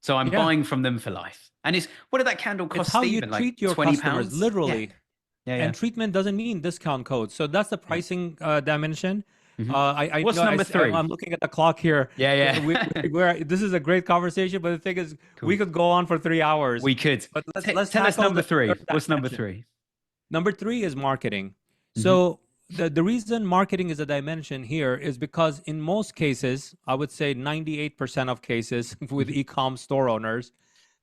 Speaker 2: So I'm buying from them for life. And what did that candle cost,
Speaker 3: it's how
Speaker 2: Stephen?
Speaker 3: You treat
Speaker 2: like
Speaker 3: your
Speaker 2: £20?
Speaker 3: customers, literally.
Speaker 2: Yeah.
Speaker 3: And treatment doesn't mean discount codes. So that's the pricing dimension.
Speaker 2: What's number 3?
Speaker 3: I'm looking at the clock here. This is a great conversation, but the thing is, we could go on for 3 hours.
Speaker 2: We could.
Speaker 3: But let's
Speaker 2: tell us number 3. What's number
Speaker 3: dimension.
Speaker 2: 3?
Speaker 3: Number 3 is marketing. So the reason marketing is a dimension here is because in most cases, I would say 98% of cases with e-com store owners,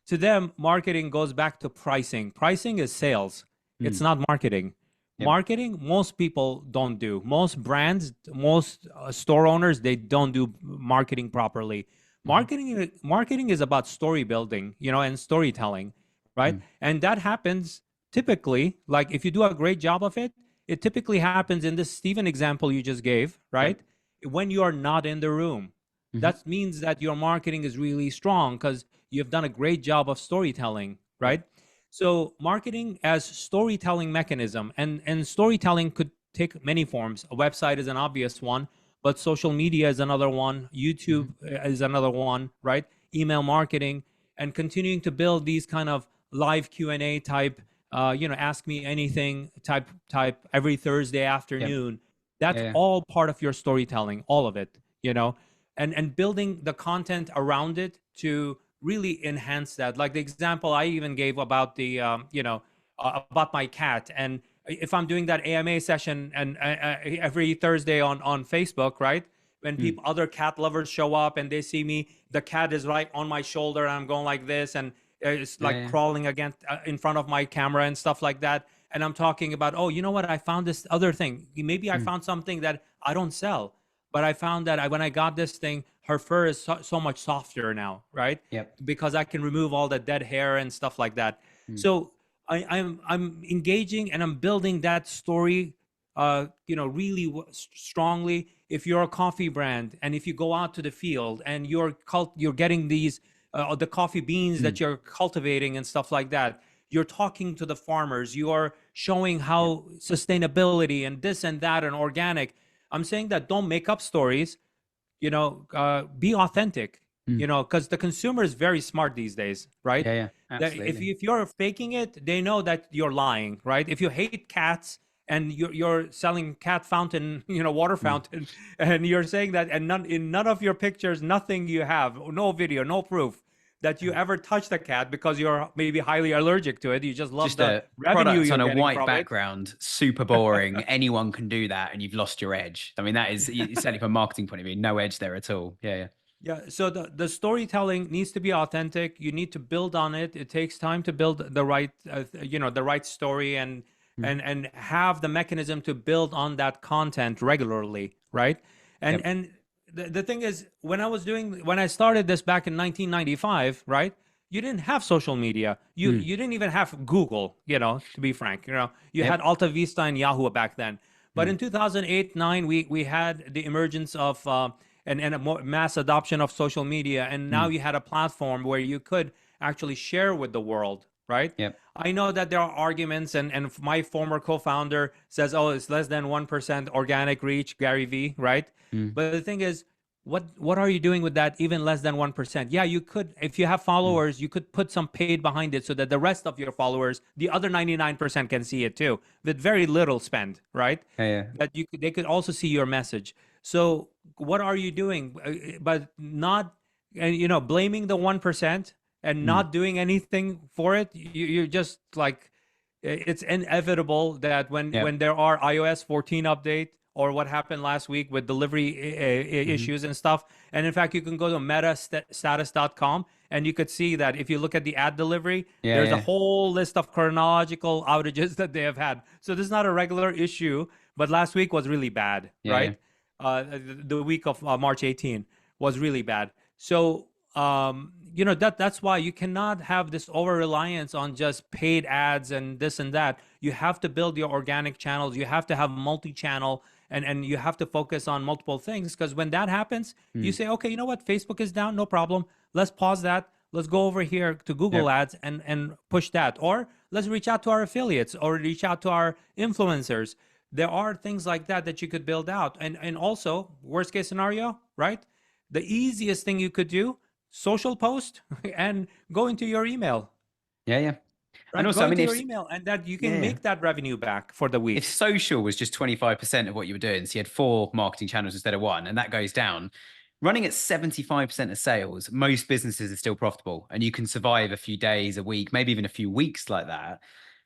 Speaker 3: to them, marketing goes back to pricing. Pricing is sales. It's not marketing. Marketing, most people don't do. Most brands, most store owners, they don't do marketing properly. Marketing is about story building, and storytelling, right? And that happens typically, like if you do a great job of it, it typically happens in this Stephen example you just gave, right? When you are not in the room. That means that your marketing is really strong because you've done a great job of storytelling, right? So marketing as storytelling mechanism, and storytelling could take many forms. A website is an obvious one, but social media is another one. YouTube is another one, right? Email marketing, and continuing to build these kind of live Q&A type, ask me anything type every Thursday afternoon. That's all part of your storytelling, all of it, and building the content around it to really enhance that. Like the example I even gave about the, about my cat. And if I'm doing that AMA session and every Thursday on Facebook, right? When other cat lovers show up and they see me, the cat is right on my shoulder and I'm going like this. And it's like crawling against in front of my camera and stuff like that. And I'm talking about, oh, you know what? I found this other thing. Maybe I found something that I don't sell. But I found that when I got this thing, her fur is so much softer now, right? Because I can remove all the dead hair and stuff like that. So I'm engaging and I'm building that story, really strongly. If you're a coffee brand and if you go out to the field and you're getting these the coffee beans that you're cultivating and stuff like that, you're talking to the farmers. You are showing how sustainability and this and that and organic. I'm saying that don't make up stories, be authentic, because the consumer is very smart these days, right?
Speaker 2: Absolutely.
Speaker 3: If you're faking it, they know that you're lying, right? If you hate cats and you're selling cat fountain, water fountain, and you're saying that, and in none of your pictures, nothing you have, no video, no proof that you ever touched a cat because you're maybe highly allergic to it. You just love the revenue
Speaker 2: product
Speaker 3: you're
Speaker 2: on a
Speaker 3: getting
Speaker 2: white
Speaker 3: from
Speaker 2: background, super boring. Anyone can do that, and you've lost your edge. I mean, that is certainly from a marketing point of view, no edge there at all.
Speaker 3: Yeah, so the storytelling needs to be authentic. You need to build on it. It takes time to build the right, the right story, and
Speaker 2: Mm.
Speaker 3: and have the mechanism to build on that content regularly, right?
Speaker 2: Yep.
Speaker 3: And the thing is, when I started this back in 1995, right? You didn't have social media.
Speaker 2: Mm.
Speaker 3: You didn't even have Google, to be frank. You had
Speaker 2: Yep.
Speaker 3: Alta Vista and Yahoo back then. But
Speaker 2: Mm.
Speaker 3: in 2008, 9, we had the emergence of and a more mass adoption of social media, and now
Speaker 2: Mm.
Speaker 3: you had a platform where you could actually share with the world, right?
Speaker 2: Yep.
Speaker 3: I know that there are arguments, and my former co-founder says, "Oh, it's less than 1% organic reach, Gary V." Right?
Speaker 2: Mm.
Speaker 3: But the thing is, what are you doing with that even less than 1%? Yeah, you could, if you have
Speaker 2: Mm.
Speaker 3: followers, you could put some paid behind it so that the rest of your followers, the other 99%, can see it too with very little spend, right?
Speaker 2: Yeah, yeah.
Speaker 3: That they could also see your message. So what are you doing? But not, and blaming the 1% and
Speaker 2: Mm.
Speaker 3: not doing anything for it. You're just like, it's inevitable that
Speaker 2: Yep.
Speaker 3: when there are iOS 14 update, or what happened last week with delivery
Speaker 2: Mhm.
Speaker 3: issues and stuff. And in fact, you can go to metastatus.com, and you could see that if you look at the ad delivery,
Speaker 2: Yeah,
Speaker 3: there's a
Speaker 2: yeah.
Speaker 3: whole list of chronological outages that they have had. So this is not a regular issue, but last week was really bad,
Speaker 2: Yeah, yeah.
Speaker 3: right? The week of March 18 was really bad. So that's why you cannot have this over reliance on just paid ads and this and that. You have to build your organic channels. You have to have multi-channel, and you have to focus on multiple things, because when that happens, you
Speaker 2: Mm.
Speaker 3: say, okay, you know what, Facebook is down, no problem. Let's pause that. Let's go over here to Google
Speaker 2: Yep.
Speaker 3: Ads and push that. Or let's reach out to our affiliates or reach out to our influencers. There are things like that that you could build out. And also, worst case scenario, right? The easiest thing you could do, social post and go into your email,
Speaker 2: Yeah, yeah. And
Speaker 3: right?
Speaker 2: also,
Speaker 3: Go
Speaker 2: I mean,
Speaker 3: into your email, and that you can
Speaker 2: yeah,
Speaker 3: make that revenue back for the
Speaker 2: if
Speaker 3: week.
Speaker 2: social was just 25% of what you were doing, so you had 4 marketing channels instead of 1, and that goes down, running at 75% of sales, most businesses are still profitable, and you can survive a few days, a week, maybe even a few weeks like that.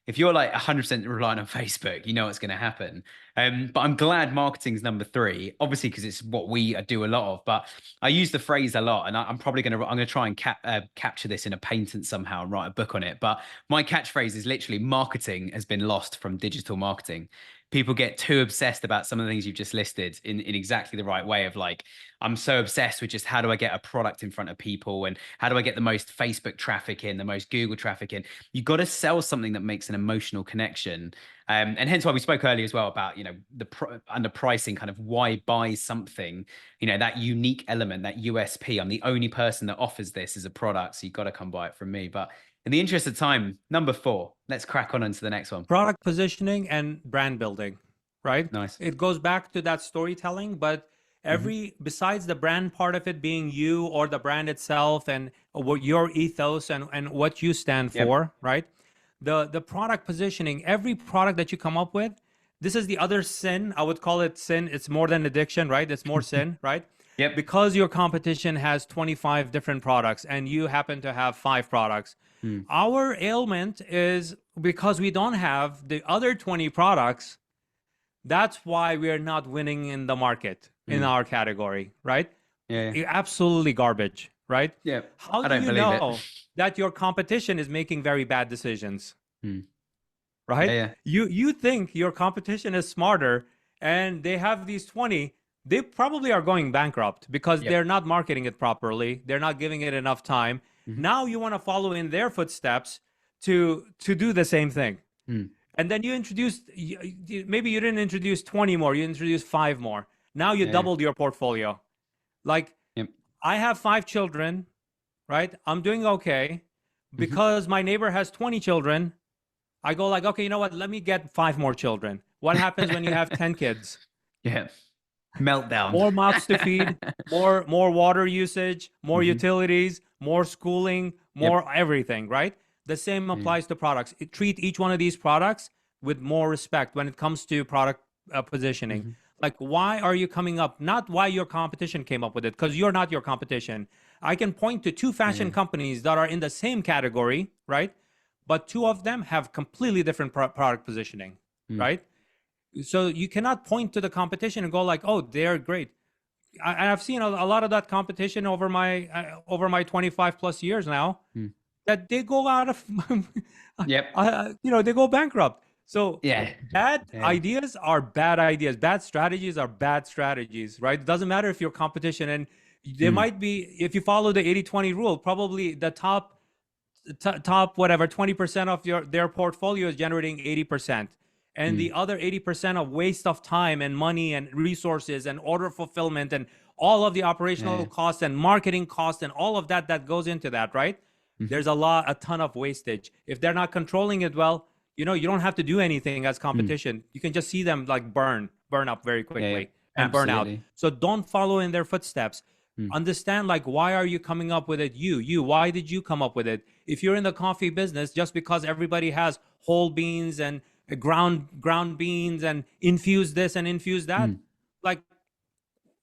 Speaker 2: If you're like 100% relying on Facebook, you know what's going to happen. But I'm glad marketing's number 3, obviously, because it's what we do a lot of. But I use the phrase a lot, and I'm probably I'm going to try and capture this in a patent somehow and write a book on it. But my catchphrase is literally, marketing has been lost from digital marketing. People get too obsessed about some of the things you've just listed in exactly the right way of like, I'm so obsessed with just how do I get a product in front of people, and how do I get the most Facebook traffic in, the most Google traffic in. You've got to sell something that makes an emotional connection. And hence why we spoke earlier as well about, under pricing, kind of why buy something, that unique element, that USP. I'm the only person that offers this as a product, so you've got to come buy it from me. But in the interest of time, number 4, let's crack on into the next one.
Speaker 3: Product positioning and brand building, right?
Speaker 2: Nice.
Speaker 3: It goes back to that storytelling, but
Speaker 2: Mm-hmm.
Speaker 3: besides the brand part of it being you or the brand itself and what your ethos and what you stand
Speaker 2: Yep.
Speaker 3: for, right? The product positioning, every product that you come up with, this is the other sin. I would call it sin. It's more than addiction, right? It's more sin, right?
Speaker 2: Yep.
Speaker 3: Because your competition has 25 different products and you happen to have 5 products.
Speaker 2: Mm.
Speaker 3: Our ailment is because we don't have the other 20 products. That's why we are not winning in the market in
Speaker 2: Mm.
Speaker 3: our category, right?
Speaker 2: Yeah.
Speaker 3: Absolutely garbage, right?
Speaker 2: Yeah.
Speaker 3: How
Speaker 2: I
Speaker 3: do
Speaker 2: don't
Speaker 3: you
Speaker 2: believe it.
Speaker 3: know that your competition is making very bad decisions,
Speaker 2: Mm.
Speaker 3: right?
Speaker 2: Yeah.
Speaker 3: You think your competition is smarter and they have these 20, they probably are going bankrupt because
Speaker 2: Yep.
Speaker 3: they're not marketing it properly. They're not giving it enough time.
Speaker 2: Mm-hmm.
Speaker 3: Now you want to follow in their footsteps to do the same thing.
Speaker 2: Mm.
Speaker 3: And then you introduced, maybe you didn't introduce 20 more, you introduced 5 more. Now you
Speaker 2: Yeah.
Speaker 3: doubled your portfolio. Like,
Speaker 2: Yep.
Speaker 3: I have 5 children, right? I'm doing okay.
Speaker 2: Mm-hmm.
Speaker 3: Because my neighbor has 20 children, I go like, okay, you know what? Let me get 5 more children. What happens when you have 10 kids?
Speaker 2: Yeah. Meltdown.
Speaker 3: More mouths to feed, more water usage, more
Speaker 2: Mm-hmm.
Speaker 3: utilities, more schooling, more everything, right? The same applies to products. Treat each one of these products with more respect when it comes to product positioning.
Speaker 2: Mm-hmm.
Speaker 3: Like, why are you coming up? Not why your competition came up with it, because you're not your competition. I can point to 2 fashion companies that are in the same category, right? But 2 of them have completely different product positioning,
Speaker 2: Mm.
Speaker 3: right? So you cannot point to the competition and go like, oh, they're great. I've seen a lot of that competition over my 25 plus years now, that they go out of,
Speaker 2: Yep.
Speaker 3: they go bankrupt. So
Speaker 2: Yeah.
Speaker 3: bad
Speaker 2: Yeah.
Speaker 3: ideas are bad ideas. Bad strategies are bad strategies, right? It doesn't matter if you're competition, and there might be, if you follow the 80-20 rule, probably the top whatever 20% of their portfolio is generating 80%, and the other 80% of waste of time and money and resources and order fulfillment and all of the operational costs and marketing costs and all of that goes into that, right? There's a ton of wastage. If they're not controlling it well, you don't have to do anything as competition. You can just see them like burn up very quickly and burn out.
Speaker 2: Absolutely.
Speaker 3: So don't follow in their footsteps. Understand, like, why are you coming up with it? Why did you come up with it? If you're in the coffee business, just because everybody has whole beans and ground beans and infuse this and infuse that, like,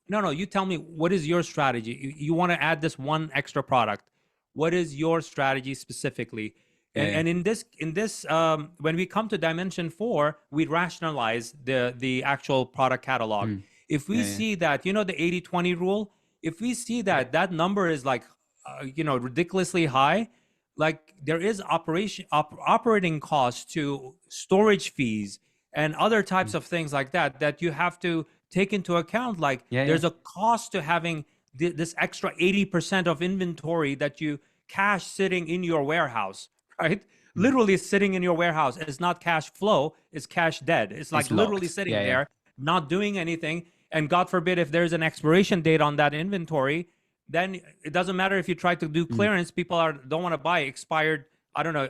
Speaker 3: no, you tell me, what is your strategy? You want to add this one extra product. What is your strategy specifically? And in this, when we come to dimension 4, we rationalize the actual product catalog. If we see that, the 80-20 rule, if we see that that number is like, ridiculously high, like there is operating costs to storage fees and other types of things like that you have to take into account. Like there's a cost to having this extra 80% of inventory that you cash sitting in your warehouse, right? Literally sitting in your warehouse. It's not cash flow, it's cash dead. It's like literally sitting there, not doing anything. And God forbid, if there's an expiration date on that inventory, then it doesn't matter if you try to do clearance. People don't want to buy expired,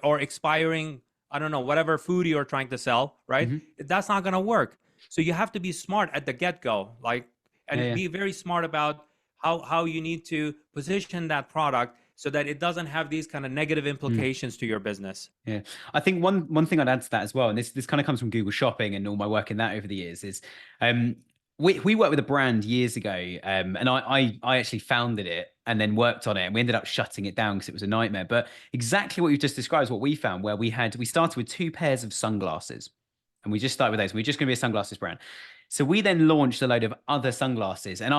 Speaker 3: or expiring, whatever food you're trying to sell, right? That's not going to work. So you have to be smart at the get-go, and be very smart about how you need to position that product so that it doesn't have these kind of negative implications to your business.
Speaker 2: Yeah, I think one thing I'd add to that as well, and this kind of comes from Google Shopping and all my work in that over the years, is we worked with a brand years ago, and I actually founded it and then worked on it, and we ended up shutting it down because it was a nightmare. But exactly what you just described is what we found, where we started with 2 pairs of sunglasses, and we just started with those. We're just going to be a sunglasses brand. So we then launched a load of other sunglasses, and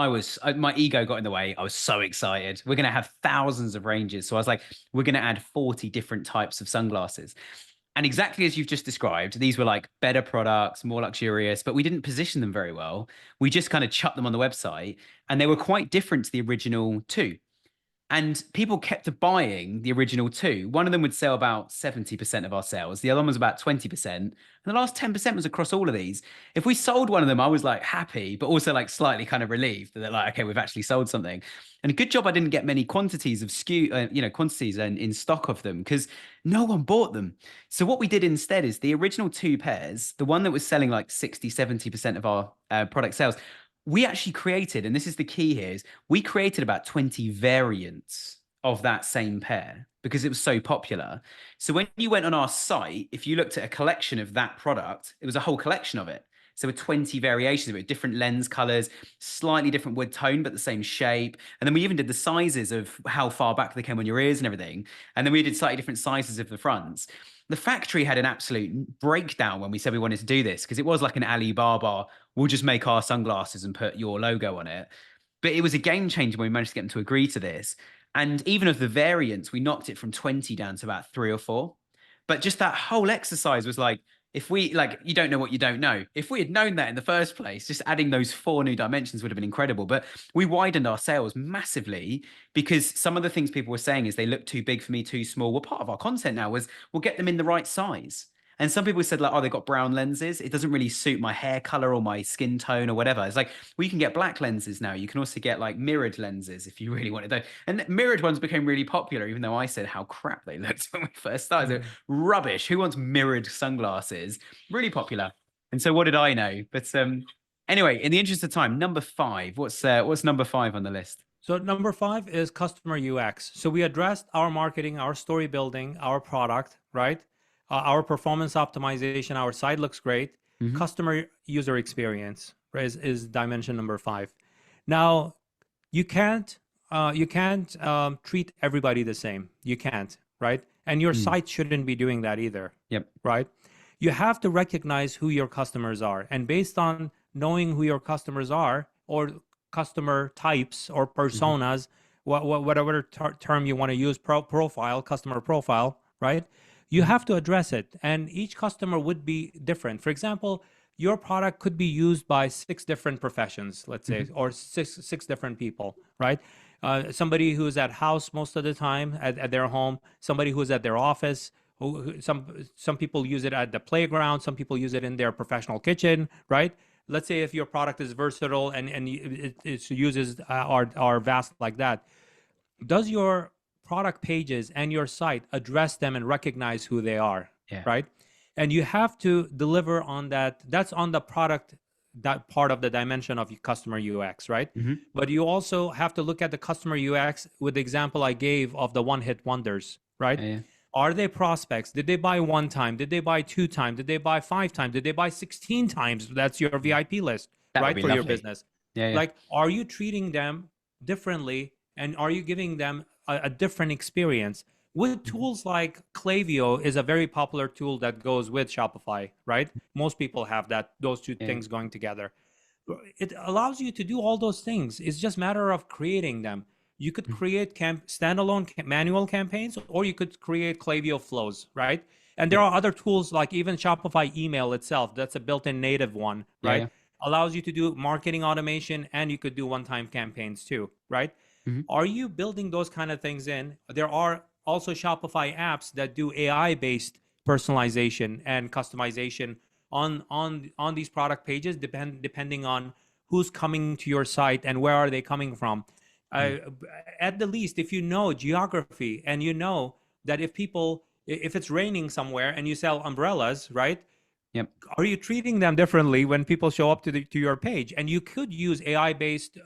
Speaker 2: my ego got in the way. I was so excited. We're going to have thousands of ranges. So I was like, we're going to add 40 different types of sunglasses. And exactly as you've just described, these were like better products, more luxurious, but we didn't position them very well. We just kind of chucked them on the website, and they were quite different to the original 2. And people kept buying the original 2. One of them would sell about 70% of our sales. The other one was about 20%. And the last 10% was across all of these. If we sold one of them, I was like happy, but also like slightly kind of relieved that they're like, okay, we've actually sold something. And a good job I didn't get many quantities of quantities in stock of them, because no one bought them. So what we did instead is the original 2 pairs, the one that was selling like 60, 70% of our product sales, we actually created, and this is the key here, is we created about 20 variants of that same pair because it was so popular. So when you went on our site, if you looked at a collection of that product, it was a whole collection of it. So with 20 variations of it, different lens colors, slightly different wood tone, but the same shape. And then we even did the sizes of how far back they came on your ears and everything. And then we did slightly different sizes of the fronts. The factory had an absolute breakdown when we said we wanted to do this, because it was like an Alibaba, we'll just make our sunglasses and put your logo on it. But it was a game changer when we managed to get them to agree to this. And even of the variants, we knocked it from 20 down to about 3 or 4. But just that whole exercise was like, if we, like, you don't know what you don't know. If we had known that in the first place, just adding those 4 new dimensions would have been incredible. But we widened our sales massively, because some of the things people were saying is they look too big for me, too small. Well, part of our content now was we'll get them in the right size. And some people said like, oh, they've got brown lenses. It doesn't really suit my hair color or my skin tone or whatever. It's like, well, you can get black lenses now. You can also get like mirrored lenses if you really wanted to. And mirrored ones became really popular, even though I said how crap they looked when we first started. They're rubbish. Who wants mirrored sunglasses? Really popular. And so what did I know? But anyway, in the interest of time, number 5, what's number 5 on the list?
Speaker 3: So number 5 is customer UX. So we addressed our marketing, our story building, our product, right? Our performance optimization, our site looks great. Customer user experience, right, is dimension number 5. Now, you can't treat everybody the same. You can't, right? And your site shouldn't be doing that either.
Speaker 2: Yep.
Speaker 3: Right? You have to recognize who your customers are, and based on knowing who your customers are, or customer types or personas, whatever term you want to use, profile, customer profile, right? You have to address it, and each customer would be different. For example, your product could be used by 6 different professions, let's say, or six different people, right? Somebody who's at house most of the time at their home, somebody who's at their office, some people use it at the playground, some people use it in their professional kitchen, right? Let's say if your product is versatile and it uses are vast like that, does your product pages and your site address them and recognize who they are,
Speaker 2: Yeah.
Speaker 3: right? And you have to deliver on that. That's on the product, that part of the dimension of customer UX, right? But you also have to look at the customer UX with the example I gave of the one-hit wonders, right?
Speaker 2: Yeah.
Speaker 3: Are they prospects? Did they buy 1 time? Did they buy 2 times? Did they buy 5 times? Did they buy 16 times? That's your VIP list,
Speaker 2: That would
Speaker 3: right?
Speaker 2: be
Speaker 3: For your
Speaker 2: lovely.
Speaker 3: business.
Speaker 2: Yeah, yeah.
Speaker 3: Like, are you treating them differently, and are you giving them a different experience? With tools like Klaviyo is a very popular tool that goes with Shopify, right? Most people have those two
Speaker 2: Yeah.
Speaker 3: things going together. It allows you to do all those things. It's just a matter of creating them. You could create standalone manual campaigns, or you could create Klaviyo flows, right? And there
Speaker 2: Yeah.
Speaker 3: are other tools like even Shopify email itself. That's a built-in native one,
Speaker 2: Yeah,
Speaker 3: right?
Speaker 2: yeah.
Speaker 3: Allows you to do marketing automation, and you could do one-time campaigns too, right? Are you building those kind of things in? There are also Shopify apps that do AI-based personalization and customization on these product pages, depending on who's coming to your site and where are they coming from. At the least, if you know geography and you know that if it's raining somewhere and you sell umbrellas, right?
Speaker 2: Yep.
Speaker 3: Are you treating them differently when people show up to your page? And you could use AI-based,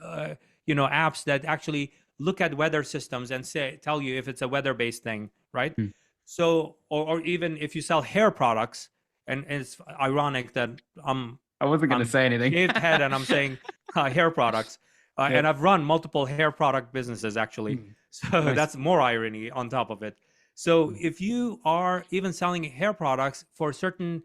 Speaker 3: apps that actually look at weather systems and tell you if it's a weather-based thing, right? So, or even if you sell hair products, and it's ironic that
Speaker 2: I wasn't going to
Speaker 3: I'm
Speaker 2: say anything.
Speaker 3: shaved head and I'm saying hair products, and I've run multiple hair product businesses actually. So
Speaker 2: Nice.
Speaker 3: that's more irony on top of it. So if you are even selling hair products for certain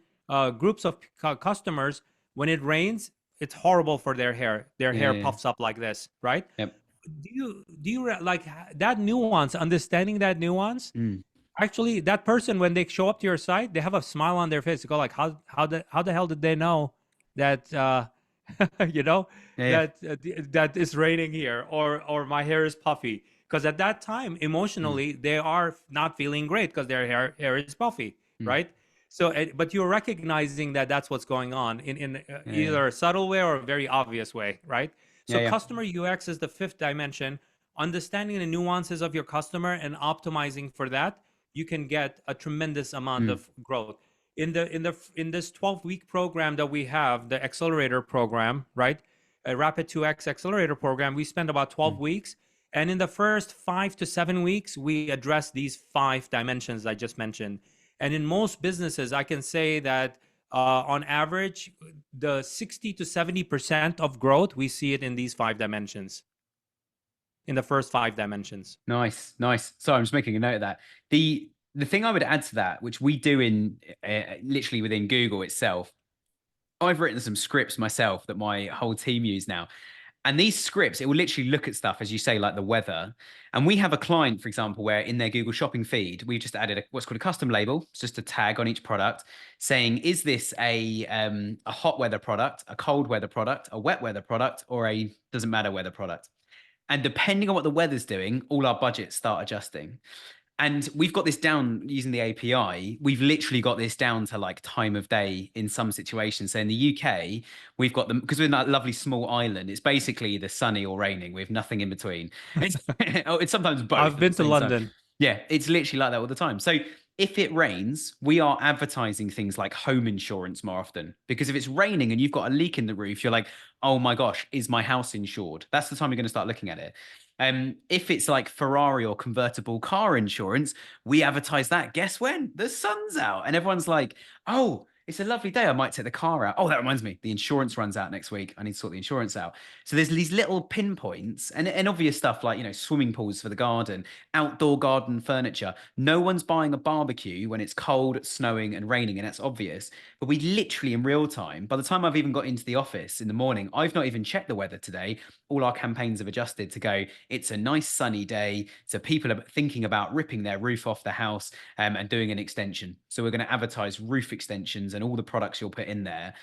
Speaker 3: groups of customers, when it rains, it's horrible for their hair. Their hair puffs up like this, right?
Speaker 2: Yep.
Speaker 3: Do you like that nuance? Understanding that nuance. Actually, that person, when they show up to your site, they have a smile on their face. They go like, how the hell did they know that
Speaker 2: Yeah.
Speaker 3: that it's raining here, or my hair is puffy? Because at that time, emotionally, they are not feeling great because their hair is puffy, right? So, but you're recognizing that that's what's going on in either a subtle way or a very obvious way, right? So customer UX is the 5th dimension. Understanding the nuances of your customer and optimizing for that, you can get a tremendous amount of growth. In this 12-week program that we have, the accelerator program, right? A Rapid 2X accelerator program, we spend about 12 weeks. And in the first 5 to 7 weeks, we address these 5 dimensions I just mentioned. And in most businesses, I can say that on average, the 60 to 70% of growth, we see it in these 5 dimensions, in the first 5 dimensions.
Speaker 2: Nice. So I'm just making a note of that. The thing I would add to that, which we do in literally within Google itself, I've written some scripts myself that my whole team use now. And these scripts, it will literally look at stuff, as you say, like the weather. And we have a client, for example, where in their Google shopping feed, we just added what's called a custom label. It's just a tag on each product saying, is this a hot weather product, a cold weather product, a wet weather product, or a doesn't matter weather product? And depending on what the weather's doing, all our budgets start adjusting. And we've got this down using the API. We've literally got this down to like time of day in some situations. So in the UK, we've got them because we're in that lovely small island. It's basically either sunny or raining with nothing in between. It's sometimes both.
Speaker 3: I've been to London.
Speaker 2: Yeah, it's literally like that all the time. So if it rains, we are advertising things like home insurance more often, because if it's raining and you've got a leak in the roof, you're like, oh my gosh, is my house insured? That's the time you're going to start looking at it. If it's like Ferrari or convertible car insurance, we advertise that. Guess when? The sun's out. And everyone's like, oh, it's a lovely day. I might take the car out. Oh, that reminds me, the insurance runs out next week. I need to sort the insurance out. So there's these little pinpoints and obvious stuff like, swimming pools for the garden, outdoor garden furniture. No one's buying a barbecue when it's cold, snowing and raining, and that's obvious. But we literally in real time, by the time I've even got into the office in the morning, I've not even checked the weather today. All our campaigns have adjusted to go, it's a nice sunny day. So people are thinking about ripping their roof off the house and doing an extension. So we're going to advertise roof extensions and all the products you'll put in there.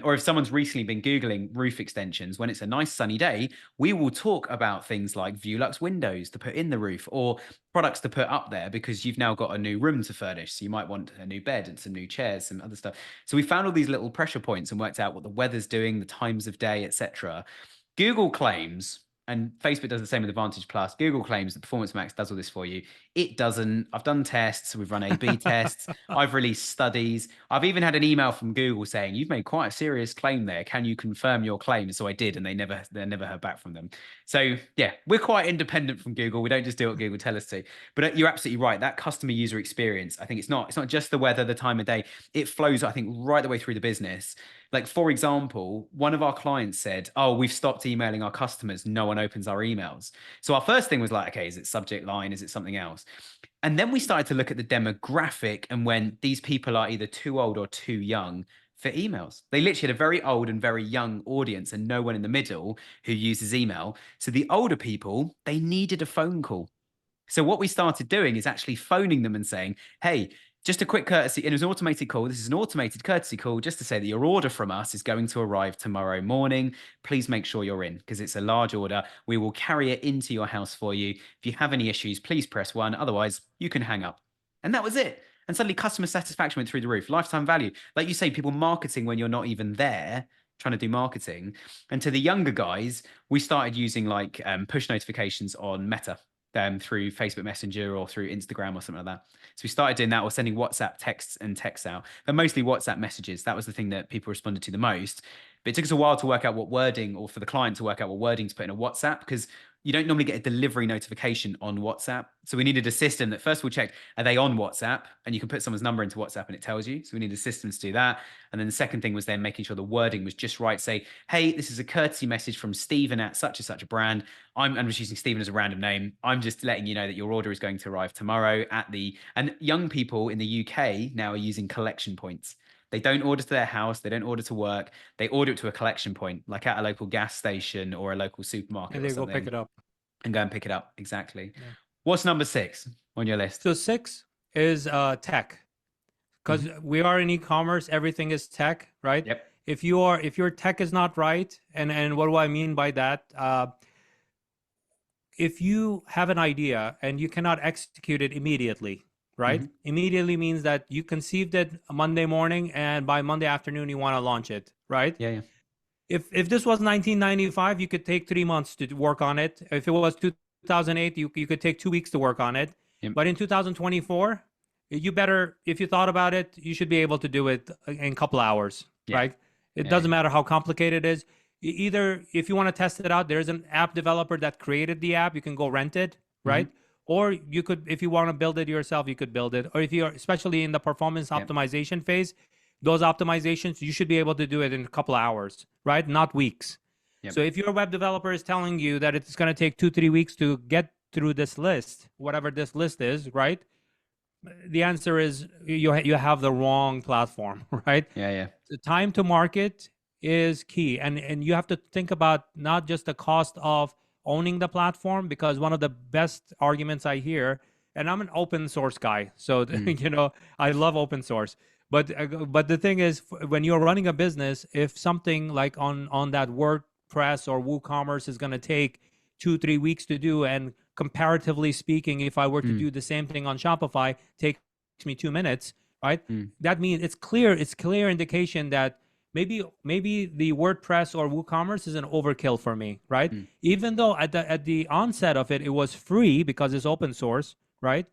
Speaker 2: Or if someone's recently been Googling roof extensions, when it's a nice sunny day, we will talk about things like Viewlux windows to put in the roof or products to put up there because you've now got a new room to furnish. So you might want a new bed and some new chairs, some other stuff. So we found all these little pressure points and worked out what the weather's doing, the times of day, etc. Google claims, and Facebook does the same with Advantage Plus. Google claims that Performance Max does all this for you. It doesn't. I've done tests. We've run A/B tests. I've released studies. I've even had an email from Google saying, you've made quite a serious claim there. Can you confirm your claim? So I did, and they never heard back from them. So yeah, we're quite independent from Google. We don't just do what Google tell us to. But you're absolutely right. That customer user experience, I think it's not just the weather, the time of day. It flows, I think, right the way through the business. Like, for example, one of our clients said, oh, we've stopped emailing our customers. No one opens our emails. So our first thing was like, okay, is it subject line? Is it something else? And then we started to look at the demographic and when these people are either too old or too young for emails. They literally had a very old and very young audience and no one in the middle who uses email. So the older people, they needed a phone call. So what we started doing is actually phoning them and saying, hey, just a quick courtesy, and it was an automated call. This is an automated courtesy call just to say that your order from us is going to arrive tomorrow morning. Please make sure you're in because it's a large order. We will carry it into your house for you. If you have any issues, please press 1. Otherwise, you can hang up. And that was it. And suddenly customer satisfaction went through the roof. Lifetime value. Like you say, people marketing when you're not even there, trying to do marketing. And to the younger guys, we started using like push notifications on Meta. Through Facebook Messenger or through Instagram or something like that. So we started doing that or sending WhatsApp texts and texts out, but mostly WhatsApp messages. That was the thing that people responded to the most. But it took us a while to work out what wording, or for the client to work out what wording to put in a WhatsApp, because you don't normally get a delivery notification on WhatsApp. So we needed a system that first of all checked, are they on WhatsApp? And you can put someone's number into WhatsApp and it tells you. So we needed systems to do that. And then the second thing was then making sure the wording was just right. Say, hey, this is a courtesy message from Stephen at such and such a brand. I'm just using Stephen as a random name. I'm just letting you know that your order is going to arrive tomorrow and young people in the UK now are using collection points. They don't order to their house. They don't order to work. They order it to a collection point, like at a local gas station or a local supermarket.
Speaker 3: And they go pick it up.
Speaker 2: And go and pick it up. Exactly. Yeah. What's number 6 on your list?
Speaker 3: So 6 is tech, because we are in e-commerce. Everything is tech, right?
Speaker 2: Yep.
Speaker 3: If your tech is not right, and what do I mean by that? If you have an idea and you cannot execute it immediately, right? Immediately means that you conceived it Monday morning and by Monday afternoon you want to launch it, right?
Speaker 2: Yeah.
Speaker 3: If this was 1995, you could take 3 months to work on it. If it was 2008, you could take 2 weeks to work on it. Yep. But in 2024, if you thought about it, you should be able to do it in a couple hours, right? It doesn't matter how complicated it is. Either if you want to test it out, there's an app developer that created the app, you can go rent it, right? Or you could, if you want to build it yourself, you could build it. Or if you're, especially in the performance optimization phase, those optimizations, you should be able to do it in a couple of hours, right? Not weeks. So if your web developer is telling you that it's going to take 2-3 weeks to get through this list, whatever this list is, right? The answer is you have the wrong platform, right?
Speaker 2: Yeah.
Speaker 3: The time to market is key. And you have to think about not just the cost of owning the platform, because one of the best arguments I hear, and I'm an open source guy, so I love open source. But the thing is, when you're running a business, if something like on that WordPress or WooCommerce is going to take 2-3 weeks to do, and comparatively speaking, if I were to do the same thing on Shopify, takes me 2 minutes, right? That means it's clear indication that maybe the WordPress or WooCommerce is an overkill for me, right? Even though at the onset of it, it was free because it's open source, right?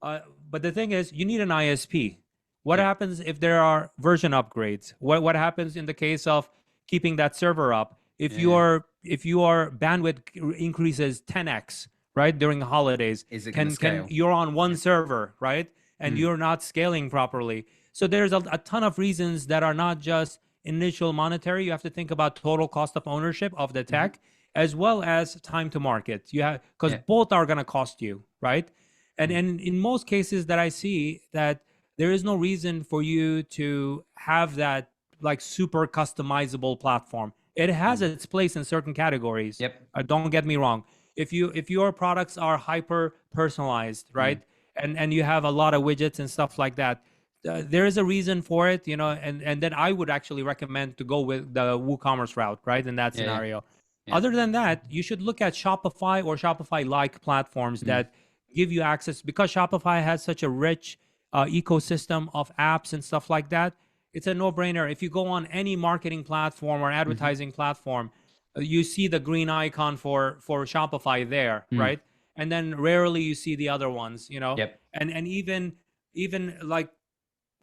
Speaker 3: But the thing is, you need an ISP. What happens if there are version upgrades? What happens in the case of keeping that server up? If your bandwidth increases 10x, right, during the holidays,
Speaker 2: is it can scale?
Speaker 3: You're on one server, right? And you're not scaling properly. So there's a ton of reasons that are not just initial monetary. You have to think about total cost of ownership of the tech, as well as time to market. You have, because both are going to cost you, right? And in most cases that I see, that there is no reason for you to have that like super customizable platform. It has its place in certain categories. Don't get me wrong. If your products are hyper personalized, right, and you have a lot of widgets and stuff like that, there is a reason for it, and then I would actually recommend to go with the WooCommerce route, right, in that scenario. Other than that, you should look at Shopify or Shopify-like platforms that give you access, because Shopify has such a rich ecosystem of apps and stuff like that. It's a no-brainer. If you go on any marketing platform or advertising platform, you see the green icon for Shopify there, right? And then rarely you see the other ones, and even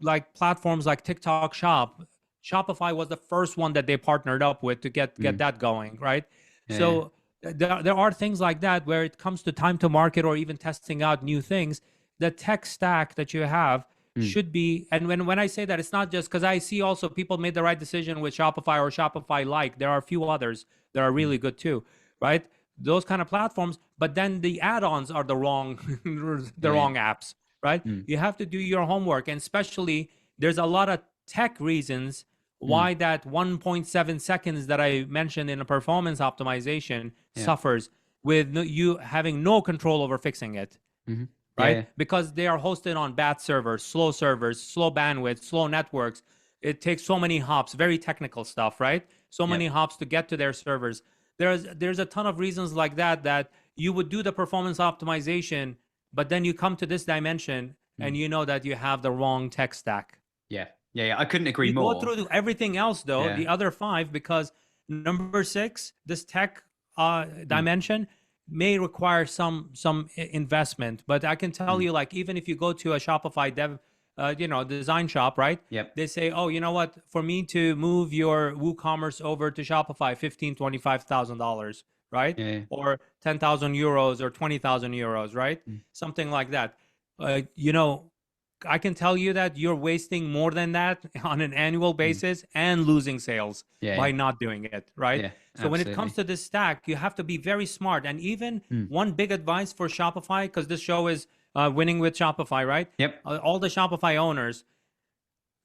Speaker 3: like platforms like TikTok Shop, Shopify was the first one that they partnered up with to get that going, right? So there are things like that where it comes to time to market or even testing out new things. The tech stack that you have should be, and when I say that, it's not just because I see also people made the right decision with Shopify or Shopify-like. There are a few others that are really good too, right? Those kind of platforms, but then the add-ons are the wrong wrong apps, right? You have to do your homework, and especially there's a lot of tech reasons why that 1.7 seconds that I mentioned in a performance optimization suffers with you having no control over fixing it, right? Because they are hosted on bad servers, slow bandwidth, slow networks. It takes so many hops, very technical stuff, right? So many hops to get to their servers. There's a ton of reasons like that you would do the performance optimization, but then you come to this dimension and you know that you have the wrong tech stack.
Speaker 2: Yeah. I couldn't agree more.
Speaker 3: Go through everything else though, the other 5, because number 6, this tech dimension may require some investment. But I can tell you, like, even if you go to a Shopify design shop, right? They say, oh, you know what? For me to move your WooCommerce over to Shopify, $15,000-$25,000, right? Or 10,000 euros or 20,000 euros, right? Something like that. I can tell you that you're wasting more than that on an annual basis and losing sales by not doing it, right? So when it comes to this stack, you have to be very smart. And even one big advice for Shopify, because this show is winning with Shopify, right? All the Shopify owners,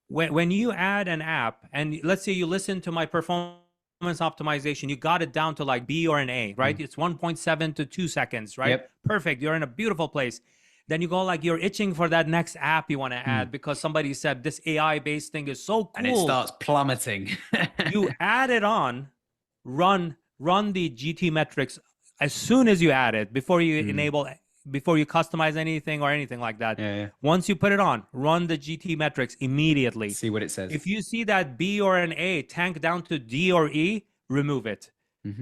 Speaker 3: when you add an app, and let's say you listen to my performance optimization, you got it down to like B or an A, right? It's 1.7 to 2 seconds, right? Perfect. You're in a beautiful place. Then you go like you're itching for that next app you want to add because somebody said this AI-based thing is so cool.
Speaker 2: And it starts plummeting.
Speaker 3: You add it on, run the GT metrics as soon as you add it, before you before you customize anything or anything like that. Once you put it on, run the GT metrics immediately.
Speaker 2: See what it says.
Speaker 3: If you see that B or an A tank down to D or E, remove it.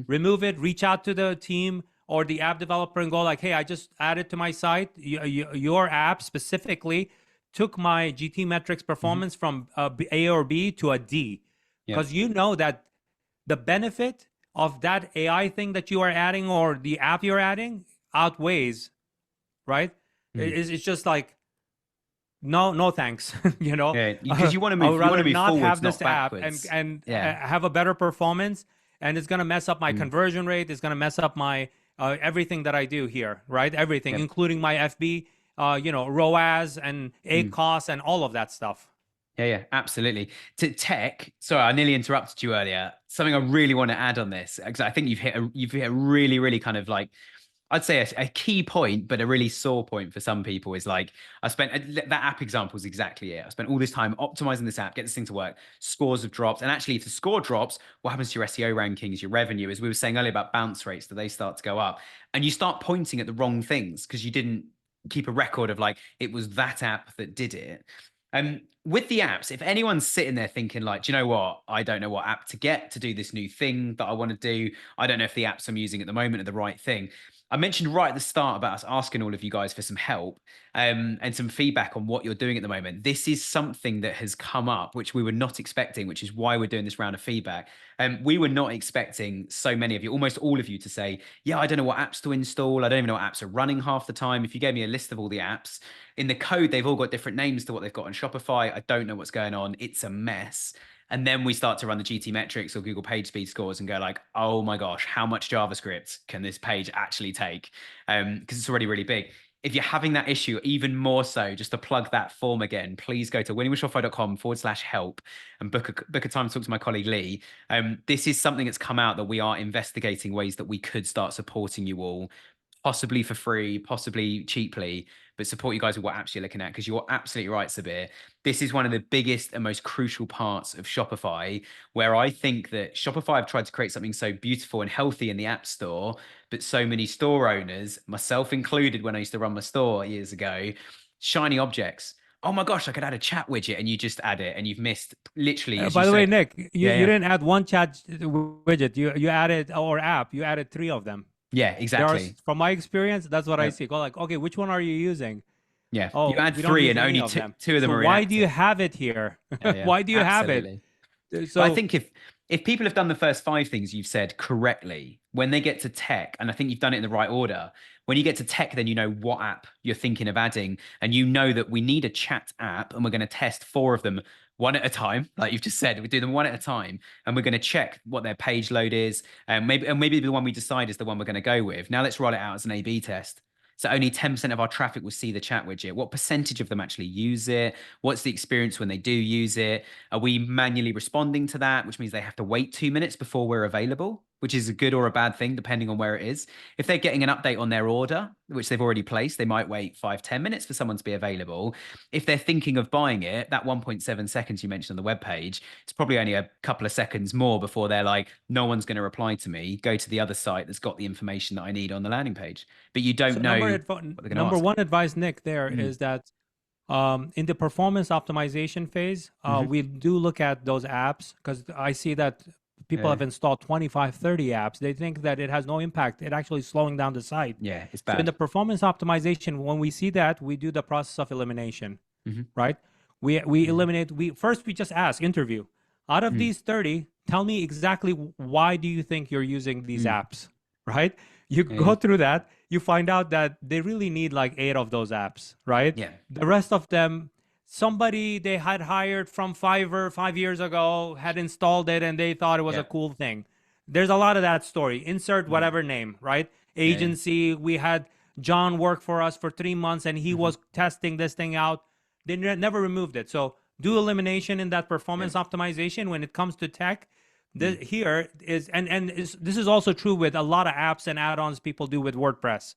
Speaker 3: Remove it, reach out to the team or the app developer and go like, hey, I just added to my site. Your app specifically took my GT metrics performance from A or B to a D. Because you know that the benefit of that AI thing that you are adding or the app you're adding outweighs, right? It's just like, no thanks.
Speaker 2: Because you want to move. You want to be
Speaker 3: not
Speaker 2: forwards,
Speaker 3: have this
Speaker 2: not
Speaker 3: app
Speaker 2: backwards.
Speaker 3: and have a better performance, and it's going to mess up my conversion rate. It's going to mess up my everything that I do here, right? Everything, including my FB, ROAS and ACOS and all of that stuff.
Speaker 2: Yeah, absolutely. To tech, sorry, I nearly interrupted you earlier. Something I really want to add on this, because I think you've hit a really, really kind of like, I'd say a key point, but a really sore point for some people is like, I spent, that app example is exactly it. I spent all this time optimizing this app, get this thing to work, scores have dropped. And actually if the score drops, what happens to your SEO rankings, your revenue, as we were saying earlier about bounce rates, do they start to go up? And you start pointing at the wrong things because you didn't keep a record of like, it was that app that did it. With the apps, if anyone's sitting there thinking like, do you know what? I don't know what app to get to do this new thing that I want to do. I don't know if the apps I'm using at the moment are the right thing. I mentioned right at the start about us asking all of you guys for some help and some feedback on what you're doing at the moment. This is something that has come up, which we were not expecting, which is why we're doing this round of feedback. We were not expecting so many of you, almost all of you, to say, yeah, I don't know what apps to install. I don't even know what apps are running half the time. If you gave me a list of all the apps, in the code, they've all got different names to what they've got on Shopify. I don't know what's going on. It's a mess. And then we start to run the GT metrics or Google page speed scores and go like, oh my gosh, how much JavaScript can this page actually take? Because it's already really big. If you're having that issue, even more so, just to plug that form again, please go to winningwithshopify.com/help and book a time to talk to my colleague Lee. This is something that's come out that we are investigating ways that we could start supporting you all, possibly for free, possibly cheaply, but support you guys with what apps you're looking at. Because you're absolutely right, Sabir. This is one of the biggest and most crucial parts of Shopify, where I think that Shopify have tried to create something so beautiful and healthy in the App Store, but so many store owners, myself included, when I used to run my store years ago, shiny objects. Oh my gosh, I could add a chat widget, and you just add it, and you've missed literally. As
Speaker 3: By
Speaker 2: you
Speaker 3: the way,
Speaker 2: said,
Speaker 3: Nick, you didn't add one chat widget. You added, or app. You added 3 of them.
Speaker 2: Yeah, exactly.
Speaker 3: From my experience, that's what I see. Go like, okay, which one are you using?
Speaker 2: Yeah,
Speaker 3: Oh,
Speaker 2: you add
Speaker 3: we don't
Speaker 2: 3
Speaker 3: use
Speaker 2: and
Speaker 3: any
Speaker 2: only
Speaker 3: of them.
Speaker 2: two of them
Speaker 3: So
Speaker 2: are
Speaker 3: why
Speaker 2: inactive.
Speaker 3: do you have it here?
Speaker 2: Yeah,
Speaker 3: Why do you
Speaker 2: absolutely.
Speaker 3: have it?
Speaker 2: So I think if people have done the first 5 things you've said correctly, when they get to tech, and I think you've done it in the right order, when you get to tech, then you know what app you're thinking of adding, and you know that we need a chat app, and we're going to test 4 of them one at a time, like you've just said. We do them one at a time, and we're going to check what their page load is, and maybe the one we decide is the one we're going to go with. Now let's roll it out as an A/B test. So only 10% of our traffic will see the chat widget. What percentage of them actually use it? What's the experience when they do use it? Are we manually responding to that, which means they have to wait 2 minutes before we're available, which is a good or a bad thing, depending on where it is. If they're getting an update on their order, which they've already placed, they might wait 5-10 minutes for someone to be available. If they're thinking of buying it, that 1.7 seconds you mentioned on the web page, it's probably only a couple of seconds more before they're like, no one's going to reply to me. Go to the other site that's got the information that I need on the landing page. But you don't know what they're going to
Speaker 3: number
Speaker 2: ask.
Speaker 3: one advice, Nick, there is that in the performance optimization phase, we do look at those apps, because I see that people have installed 25, 30 apps. They think that it has no impact. It actually is slowing down the site.
Speaker 2: Yeah, it's
Speaker 3: So in
Speaker 2: bad.
Speaker 3: the performance optimization, when we see that, we do the process of elimination, right? We eliminate, we just ask, interview. Out of these 30, tell me exactly why do you think you're using these apps, right? You go through that, you find out that they really need like 8 of those apps, right?
Speaker 2: Yeah.
Speaker 3: The rest of them, somebody they had hired from Fiverr 5 years ago had installed it and they thought it was a cool thing. There's a lot of that story. Insert whatever name, right? Agency, we had John work for us for 3 months and he was testing this thing out. They never removed it. So do elimination in that performance optimization. When it comes to tech, here is, and this is also true with a lot of apps and add-ons people do with WordPress,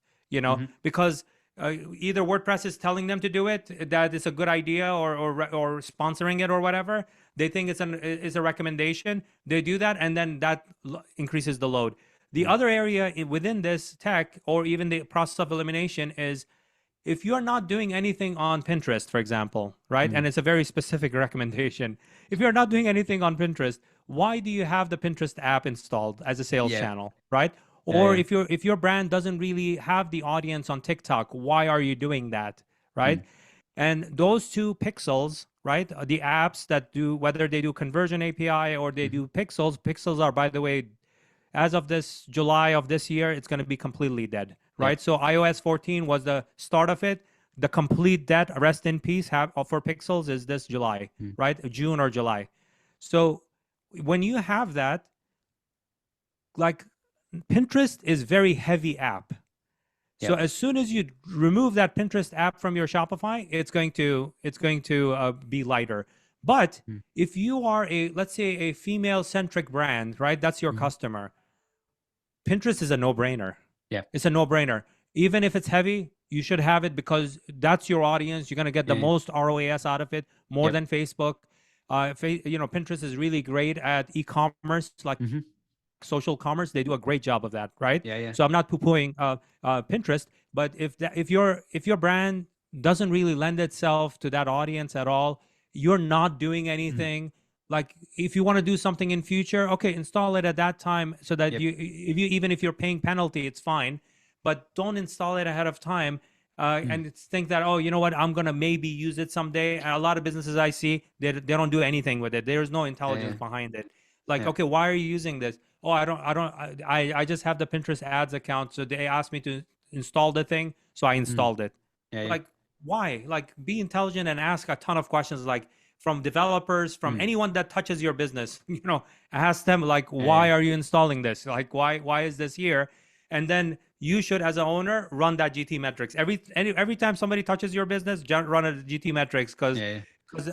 Speaker 3: because either WordPress is telling them to do it, that it's a good idea, or sponsoring it or whatever. They think it's a recommendation. They do that, and then that increases the load. The other area within this tech, or even the process of elimination, is if you're not doing anything on Pinterest, for example, right? And it's a very specific recommendation. If you're not doing anything on Pinterest, why do you have the Pinterest app installed as a sales channel, right? Or if your brand doesn't really have the audience on TikTok, why are you doing that, right? And those 2 pixels, right? The apps that do, whether they do conversion API or they do pixels are, by the way, as of this July of this year, it's going to be completely dead, right? So iOS 14 was the start of it. The complete dead, rest in peace, for pixels is this July, right? June or July. So when you have that, like, Pinterest is very heavy app. So as soon as you remove that Pinterest app from your Shopify, it's going to be lighter. But if you are let's say a female centric brand, right? That's your customer. Pinterest is a no-brainer. Yeah. It's a no-brainer. Even if it's heavy, you should have it, because that's your audience. You're going to get the most ROAS out of it, more than Facebook. Pinterest is really great at e-commerce, like social commerce. They do a great job of that, right? So I'm not poo-pooing Pinterest, but if your brand doesn't really lend itself to that audience at all, you're not doing anything. Like, if you want to do something in future, okay, install it at that time, so that even if you're paying penalty, it's fine, but don't install it ahead of time. And think that, oh, you know what, I'm gonna maybe use it someday. And a lot of businesses I see, they don't do anything with it. There's no intelligence behind it. Like, okay, why are you using this? Oh, I just have the Pinterest ads account, so they asked me to install the thing, so I installed it. Like, why? Like, be intelligent and ask a ton of questions. Like, from developers, from anyone that touches your business. Ask them like, why are you installing this? Like, why is this here? And then you should, as an owner, run that GT metrics. Every time somebody touches your business, run a GT metrics, because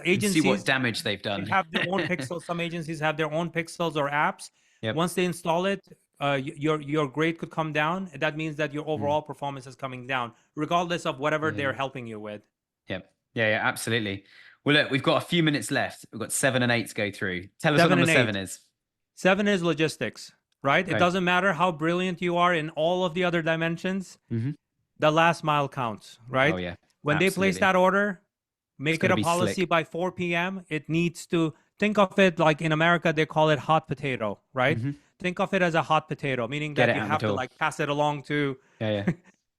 Speaker 3: agencies
Speaker 2: see what damage they've done.
Speaker 3: They have their own pixels. Some agencies have their own pixels or apps.
Speaker 2: Yep.
Speaker 3: Once they install it, your grade could come down. That means that your overall performance is coming down, regardless of whatever they're helping you with.
Speaker 2: Yep. Yeah, absolutely. Well, look, we've got a few minutes left. We've got 7 and 8 to go through. Tell us what number 7 is.
Speaker 3: 7 is logistics, right? It doesn't matter how brilliant you are in all of the other dimensions. The last mile counts, right?
Speaker 2: Oh, yeah.
Speaker 3: When they place that order, make it a policy by 4 p.m. It needs to, think of it like in America, they call it hot potato, right? Think of it as a hot potato, meaning that you have to like pass it along to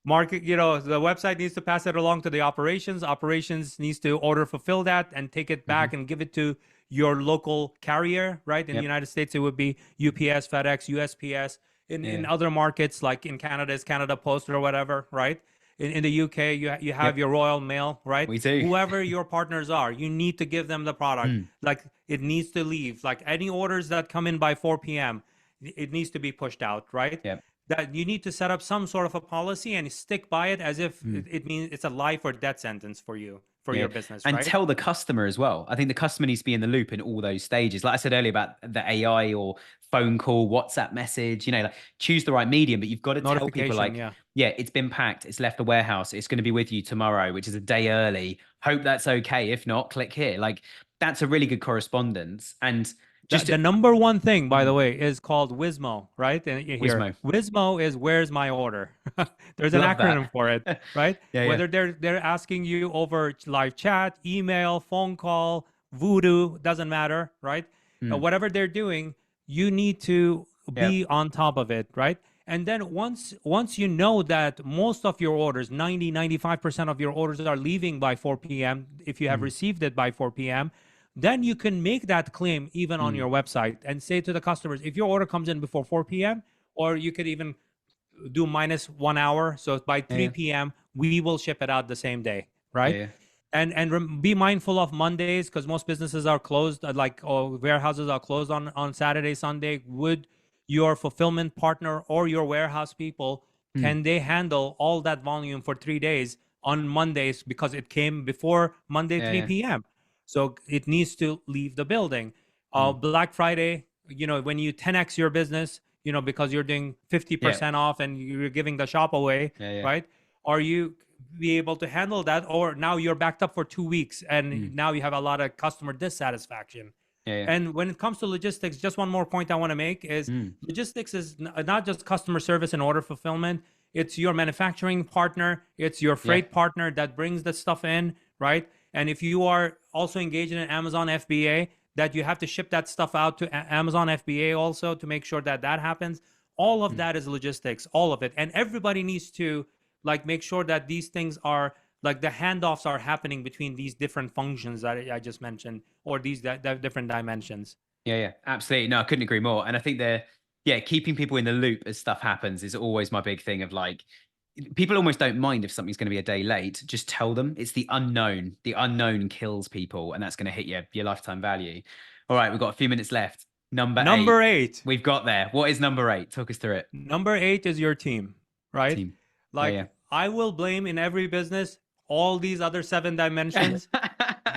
Speaker 3: market. The website needs to pass it along to the operations. Operations needs to fulfill that and take it back and give it to your local carrier, right? In the United States, it would be UPS, FedEx, USPS. In other markets, like in Canada, it's Canada Post or whatever, right? In the UK, you have your Royal Mail, right?
Speaker 2: We do.
Speaker 3: Whoever your partners are, you need to give them the product. Like, it needs to leave. Like, any orders that come in by 4 p.m., it needs to be pushed out, right?
Speaker 2: Yep.
Speaker 3: That you need to set up some sort of a policy and stick by it as if it means it's a life or death sentence for you, for your business,
Speaker 2: and
Speaker 3: right?
Speaker 2: tell the customer as well. I think the customer needs to be in the loop in all those stages. Like I said earlier about the AI or phone call, WhatsApp message, like choose the right medium, but you've got to tell people like, it's been packed, it's left the warehouse, it's going to be with you tomorrow, which is a day early. Hope that's okay. If not, click here. Like, that's a really good correspondence. And just
Speaker 3: the number one thing, by the way, is called WISMO, right? And
Speaker 2: WISMO.
Speaker 3: WISMO is where's my order? There's an acronym for it, right? Whether they're asking you over live chat, email, phone call, Voodoo, doesn't matter, right? Whatever they're doing, you need to be on top of it, right? And then once you know that most of your orders, 95% of your orders are leaving by 4 p.m., if you have received it by 4 p.m., then you can make that claim even on your website and say to the customers, if your order comes in before 4 p.m., or you could even do minus 1 hour. So by 3 p.m., we will ship it out the same day, right? And be mindful of Mondays, because most businesses are closed, warehouses are closed on Saturday, Sunday. Would your fulfillment partner or your warehouse people, can they handle all that volume for 3 days on Mondays because it came before Monday 3 p.m.? So it needs to leave the building. Black Friday, when you 10x your business, because you're doing 50% off and you're giving the shop away, right? Are you be able to handle that? Or now you're backed up for 2 weeks and now you have a lot of customer dissatisfaction. And when it comes to logistics, just one more point I want to make is logistics is not just customer service and order fulfillment. It's your manufacturing partner. It's your freight partner that brings the stuff in, right? And if you are also engaged in an Amazon FBA, that you have to ship that stuff out to Amazon FBA also to make sure that happens. All of that is logistics, all of it. And everybody needs to make sure that these things are the handoffs are happening between these different functions that I just mentioned, or these different dimensions.
Speaker 2: Yeah, absolutely. No, I couldn't agree more. And I think keeping people in the loop as stuff happens is always my big thing of people almost don't mind if something's going to be a day late. Just tell them. It's the unknown. The unknown kills people, and that's going to hit your lifetime value. All right, we've got a few minutes left. Number eight. We've got there. What is number 8? Talk us through it.
Speaker 3: Number 8 is your team, right?
Speaker 2: Team.
Speaker 3: I will blame in every business all these other 7 dimensions.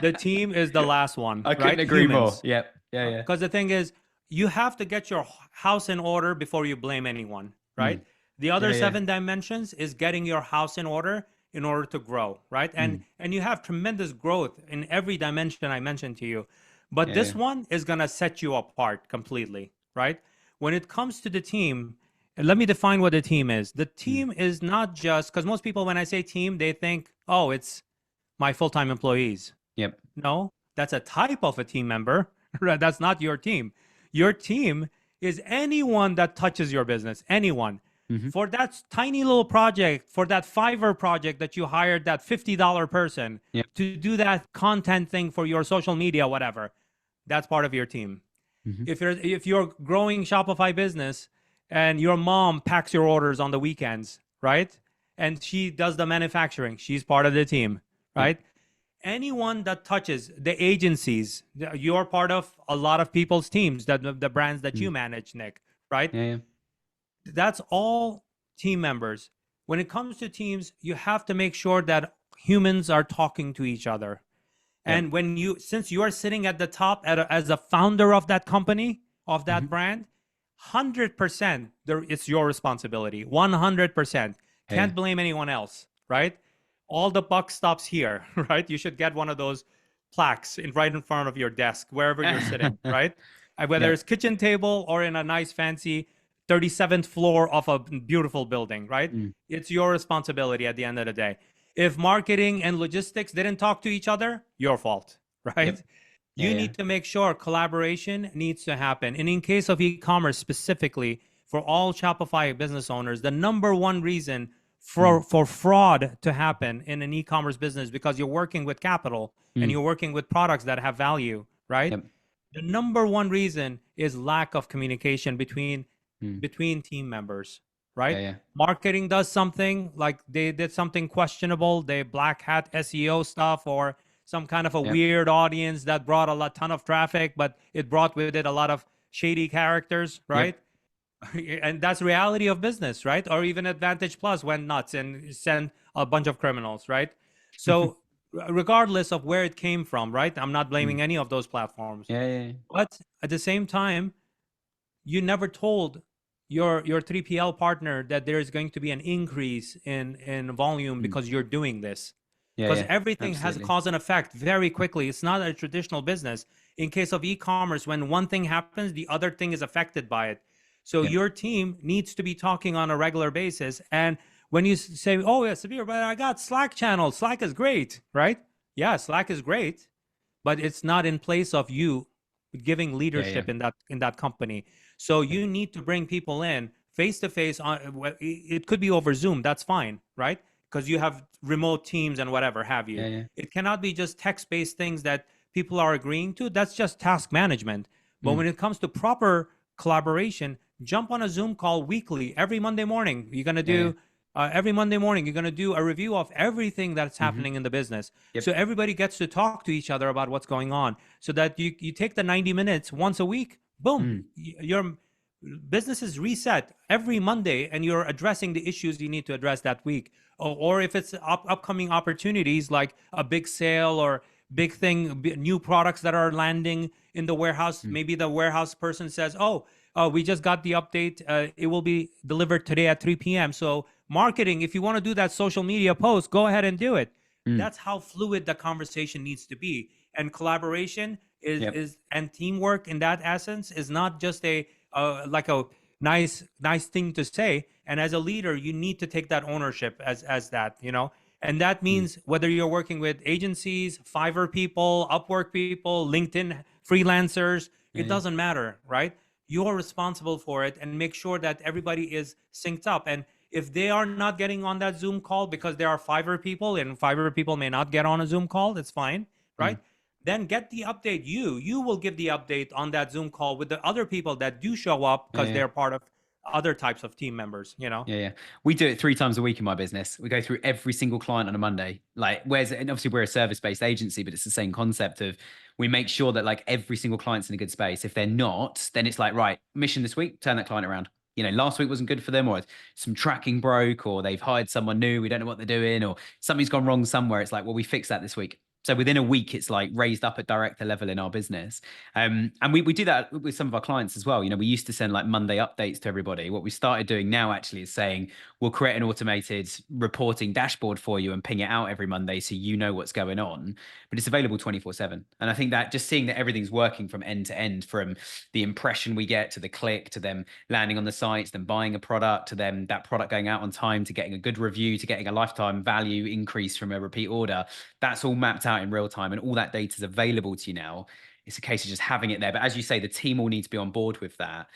Speaker 3: The team is the last one.
Speaker 2: I couldn't agree more. Yep. Yeah.
Speaker 3: Because the thing is, you have to get your house in order before you blame anyone, right? The other 7 dimensions is getting your house in order to grow, right? And you have tremendous growth in every dimension I mentioned to you. But this one is going to set you apart completely, right? When it comes to the team, let me define what the team is. The team is not just, because most people, when I say team, they think, oh, it's my full-time employees.
Speaker 2: Yep.
Speaker 3: No, that's a type of a team member. That's not your team. Your team is anyone that touches your business, anyone. For that tiny little project, for that Fiverr project that you hired that $50 person to do that content thing for your social media, whatever, that's part of your team. If you're growing Shopify business and your mom packs your orders on the weekends, right? And she does the manufacturing, she's part of the team, right? anyone that touches the agencies, you're part of a lot of people's teams, that the brands that you manage, Nick, right?
Speaker 2: Yeah, yeah.
Speaker 3: That's all team members. When it comes to teams, you have to make sure that humans are talking to each other.
Speaker 2: Yep.
Speaker 3: And since you are sitting at the top as a founder of that company, of that brand, 100% it's your responsibility. 100%.
Speaker 2: Yeah.
Speaker 3: Can't blame anyone else, right? All the buck stops here, right? You should get one of those plaques right in front of your desk, wherever you're sitting, right? Whether
Speaker 2: Yep.
Speaker 3: it's kitchen table or in a nice fancy 37th floor of a beautiful building, right? It's your responsibility at the end of the day. If marketing and logistics didn't talk to each other, your fault, right?
Speaker 2: Yep.
Speaker 3: You
Speaker 2: Yeah,
Speaker 3: need to make sure collaboration needs to happen. And in case of e-commerce specifically, for all Shopify business owners, the number one reason for fraud to happen in an e-commerce business, because you're working with capital and you're working with products that have value, right?
Speaker 2: Yep.
Speaker 3: The number one reason is lack of communication between team members, right?
Speaker 2: Yeah, yeah.
Speaker 3: Marketing does something, like they did something questionable, they black hat SEO stuff, or some kind of a
Speaker 2: Yep.
Speaker 3: weird audience that brought ton of traffic, but it brought with it a lot of shady characters, right? And that's reality of business, right? Or even Advantage Plus went nuts and sent a bunch of criminals, right? So regardless of where it came from, right? I'm not blaming any of those platforms.
Speaker 2: Yeah, yeah, yeah.
Speaker 3: But at the same time, you never told your 3PL partner that there is going to be an increase in volume because you're doing this.
Speaker 2: Yeah,
Speaker 3: Because
Speaker 2: yeah.
Speaker 3: everything has a
Speaker 2: Absolutely.
Speaker 3: cause and effect very quickly. It's not a traditional business. In case of e-commerce, when one thing happens, the other thing is affected by it. So
Speaker 2: Yep.
Speaker 3: your team needs to be talking on a regular basis. And when you say, "Oh yeah, Sabir, but I got Slack channel. Slack is great," right? Yeah, Slack is great, but it's not in place of you giving leadership
Speaker 2: yeah.
Speaker 3: in that company. So you need to bring people in face to face. It could be over Zoom. That's fine, right? Because you have remote teams and whatever have you.
Speaker 2: Yeah, yeah.
Speaker 3: It cannot be just text-based things that people are agreeing to. That's just task management. But when it comes to proper collaboration, jump on a Zoom call weekly, every Monday morning. You're gonna do every Monday morning. You're gonna do a review of everything that's happening in the business.
Speaker 2: Yep.
Speaker 3: So everybody gets to talk to each other about what's going on. So that you take the 90 minutes once a week. Boom, your business is reset every Monday, and you're addressing the issues you need to address that week. Or if it's upcoming opportunities like a big sale or big thing, new products that are landing in the warehouse, maybe the warehouse person says, "Oh, we just got the update. It will be delivered today at 3 p.m. So marketing, if you want to do that social media post, go ahead and do it." That's how fluid the conversation needs to be. And collaboration is and teamwork in that essence is not just a like a nice thing to say. And as a leader, you need to take that ownership as that, and that means whether you're working with agencies, Fiverr people, Upwork people, LinkedIn freelancers, it doesn't matter, right? You're responsible for it, and make sure that everybody is synced up. And if they are not getting on that Zoom call because there are Fiverr people, and Fiverr people may not get on a Zoom call, that's fine, right? Then get the update. You will give the update on that Zoom call with the other people that do show up because they're part of other types of team members,
Speaker 2: Yeah, yeah. We do it 3 times a week in my business. We go through every single client on a Monday. Like, and obviously we're a service-based agency, but it's the same concept of we make sure that like every single client's in a good space. If they're not, then it's like, right, mission this week, turn that client around. Last week wasn't good for them, or some tracking broke, or they've hired someone new, we don't know what they're doing, or something's gone wrong somewhere. It's like, well, we fix that this week. So within a week, it's like raised up at director level in our business. And we do that with some of our clients as well. We used to send like Monday updates to everybody. What we started doing now actually is saying, we'll create an automated reporting dashboard for you and ping it out every Monday so you know what's going on. But it's available 24/7. And I think that just seeing that everything's working from end to end, from the impression we get to the click, to them landing on the site, to them buying a product, to them that product going out on time, to getting a good review, to getting a lifetime value increase from a repeat order, that's all mapped out in real time, and all that data is available to you now. It's a case of just having it there. But as you say, the team all need to be on board with that.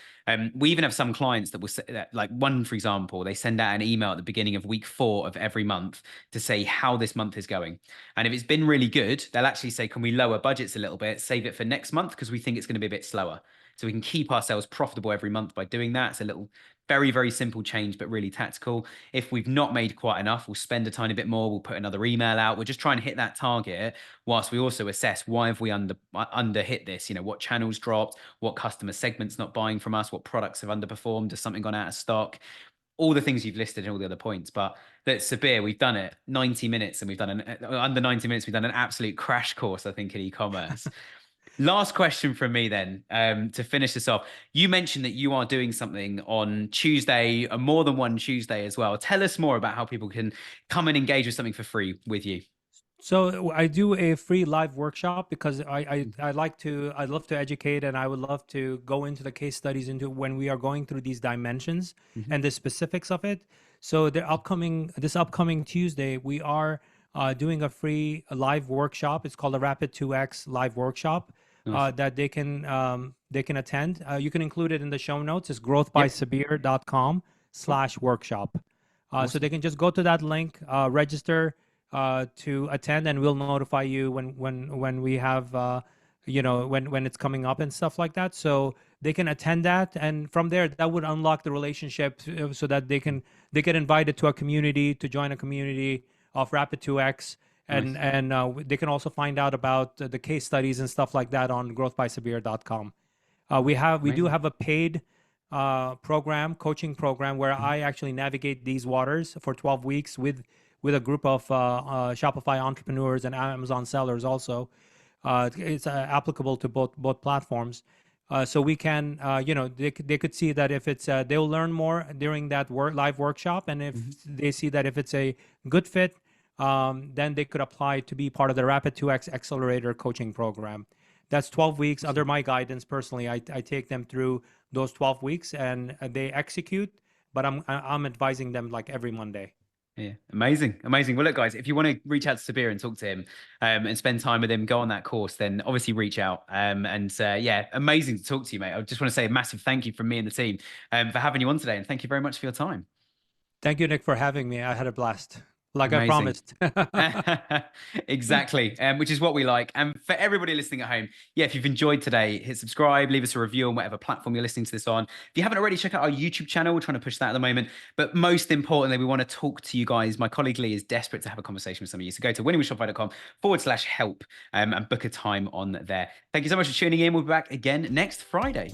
Speaker 2: We even have some clients that will say that, like one, for example, they send out an email at the beginning of week 4 of every month to say how this month is going. And if it's been really good, they'll actually say, can we lower budgets a little bit, save it for next month, because we think it's going to be a bit slower. So we can keep ourselves profitable every month by doing that. It's a little Very, very simple change, but really tactical. If we've not made quite enough, we'll spend a tiny bit more. We'll put another email out. We'll just try and hit that target whilst we also assess why have we under hit this? You know, what channels dropped, what customer segments not buying from us, what products have underperformed, has something gone out of stock? All the things you've listed and all the other points. But that Sabir, we've done it 90 minutes and we've done under 90 minutes, we've done an absolute crash course, I think, in e-commerce. Last question from me then, to finish this off. You mentioned that you are doing something on Tuesday, more than one Tuesday as well. Tell us more about how people can come and engage with something for free with you.
Speaker 3: So I do a free live workshop because I love to educate, and I would love to go into the case studies into when we are going through these dimensions and the specifics of it. So this upcoming Tuesday, we are doing a free live workshop. It's called a Rapid 2X live workshop that they can attend. You can include it in the show notes. It's growthbysabir.com/workshop. So they can just go to that link, register to attend, and we'll notify you when we have when it's coming up and stuff like that. So they can attend that, and from there that would unlock the relationship so that they get invited to a community, to join a community of Rapid 2X. And they can also find out about the case studies and stuff like that on growthbysabir.com. We do have a paid coaching program where I actually navigate these waters for 12 weeks with a group of Shopify entrepreneurs and Amazon sellers also. It's applicable to both platforms. So we can, they could see that if it's, they'll learn more during that live workshop. And if they see that if it's a good fit, then they could apply to be part of the Rapid 2X Accelerator coaching program. That's 12 weeks under my guidance. Personally, I take them through those 12 weeks and they execute, but I'm advising them like every Monday.
Speaker 2: Yeah, amazing. Well, look, guys, if you want to reach out to Sabir and talk to him and spend time with him, go on that course, then obviously reach out. Yeah, amazing to talk to you, mate. I just want to say a massive thank you from me and the team for having you on today. And thank you very much for your time.
Speaker 3: Thank you, Nick, for having me. I had a blast. Like
Speaker 2: Amazing.
Speaker 3: I promised.
Speaker 2: Exactly. Which is what we like. And for everybody listening at home, yeah, if you've enjoyed today, hit subscribe, leave us a review on whatever platform you're listening to this on. If you haven't already, check out our YouTube channel. We're trying to push that at the moment. But most importantly, we want to talk to you guys. My colleague Lee is desperate to have a conversation with some of you. So go to winningwithshopify.com/help and book a time on there. Thank you so much for tuning in. We'll be back again next Friday.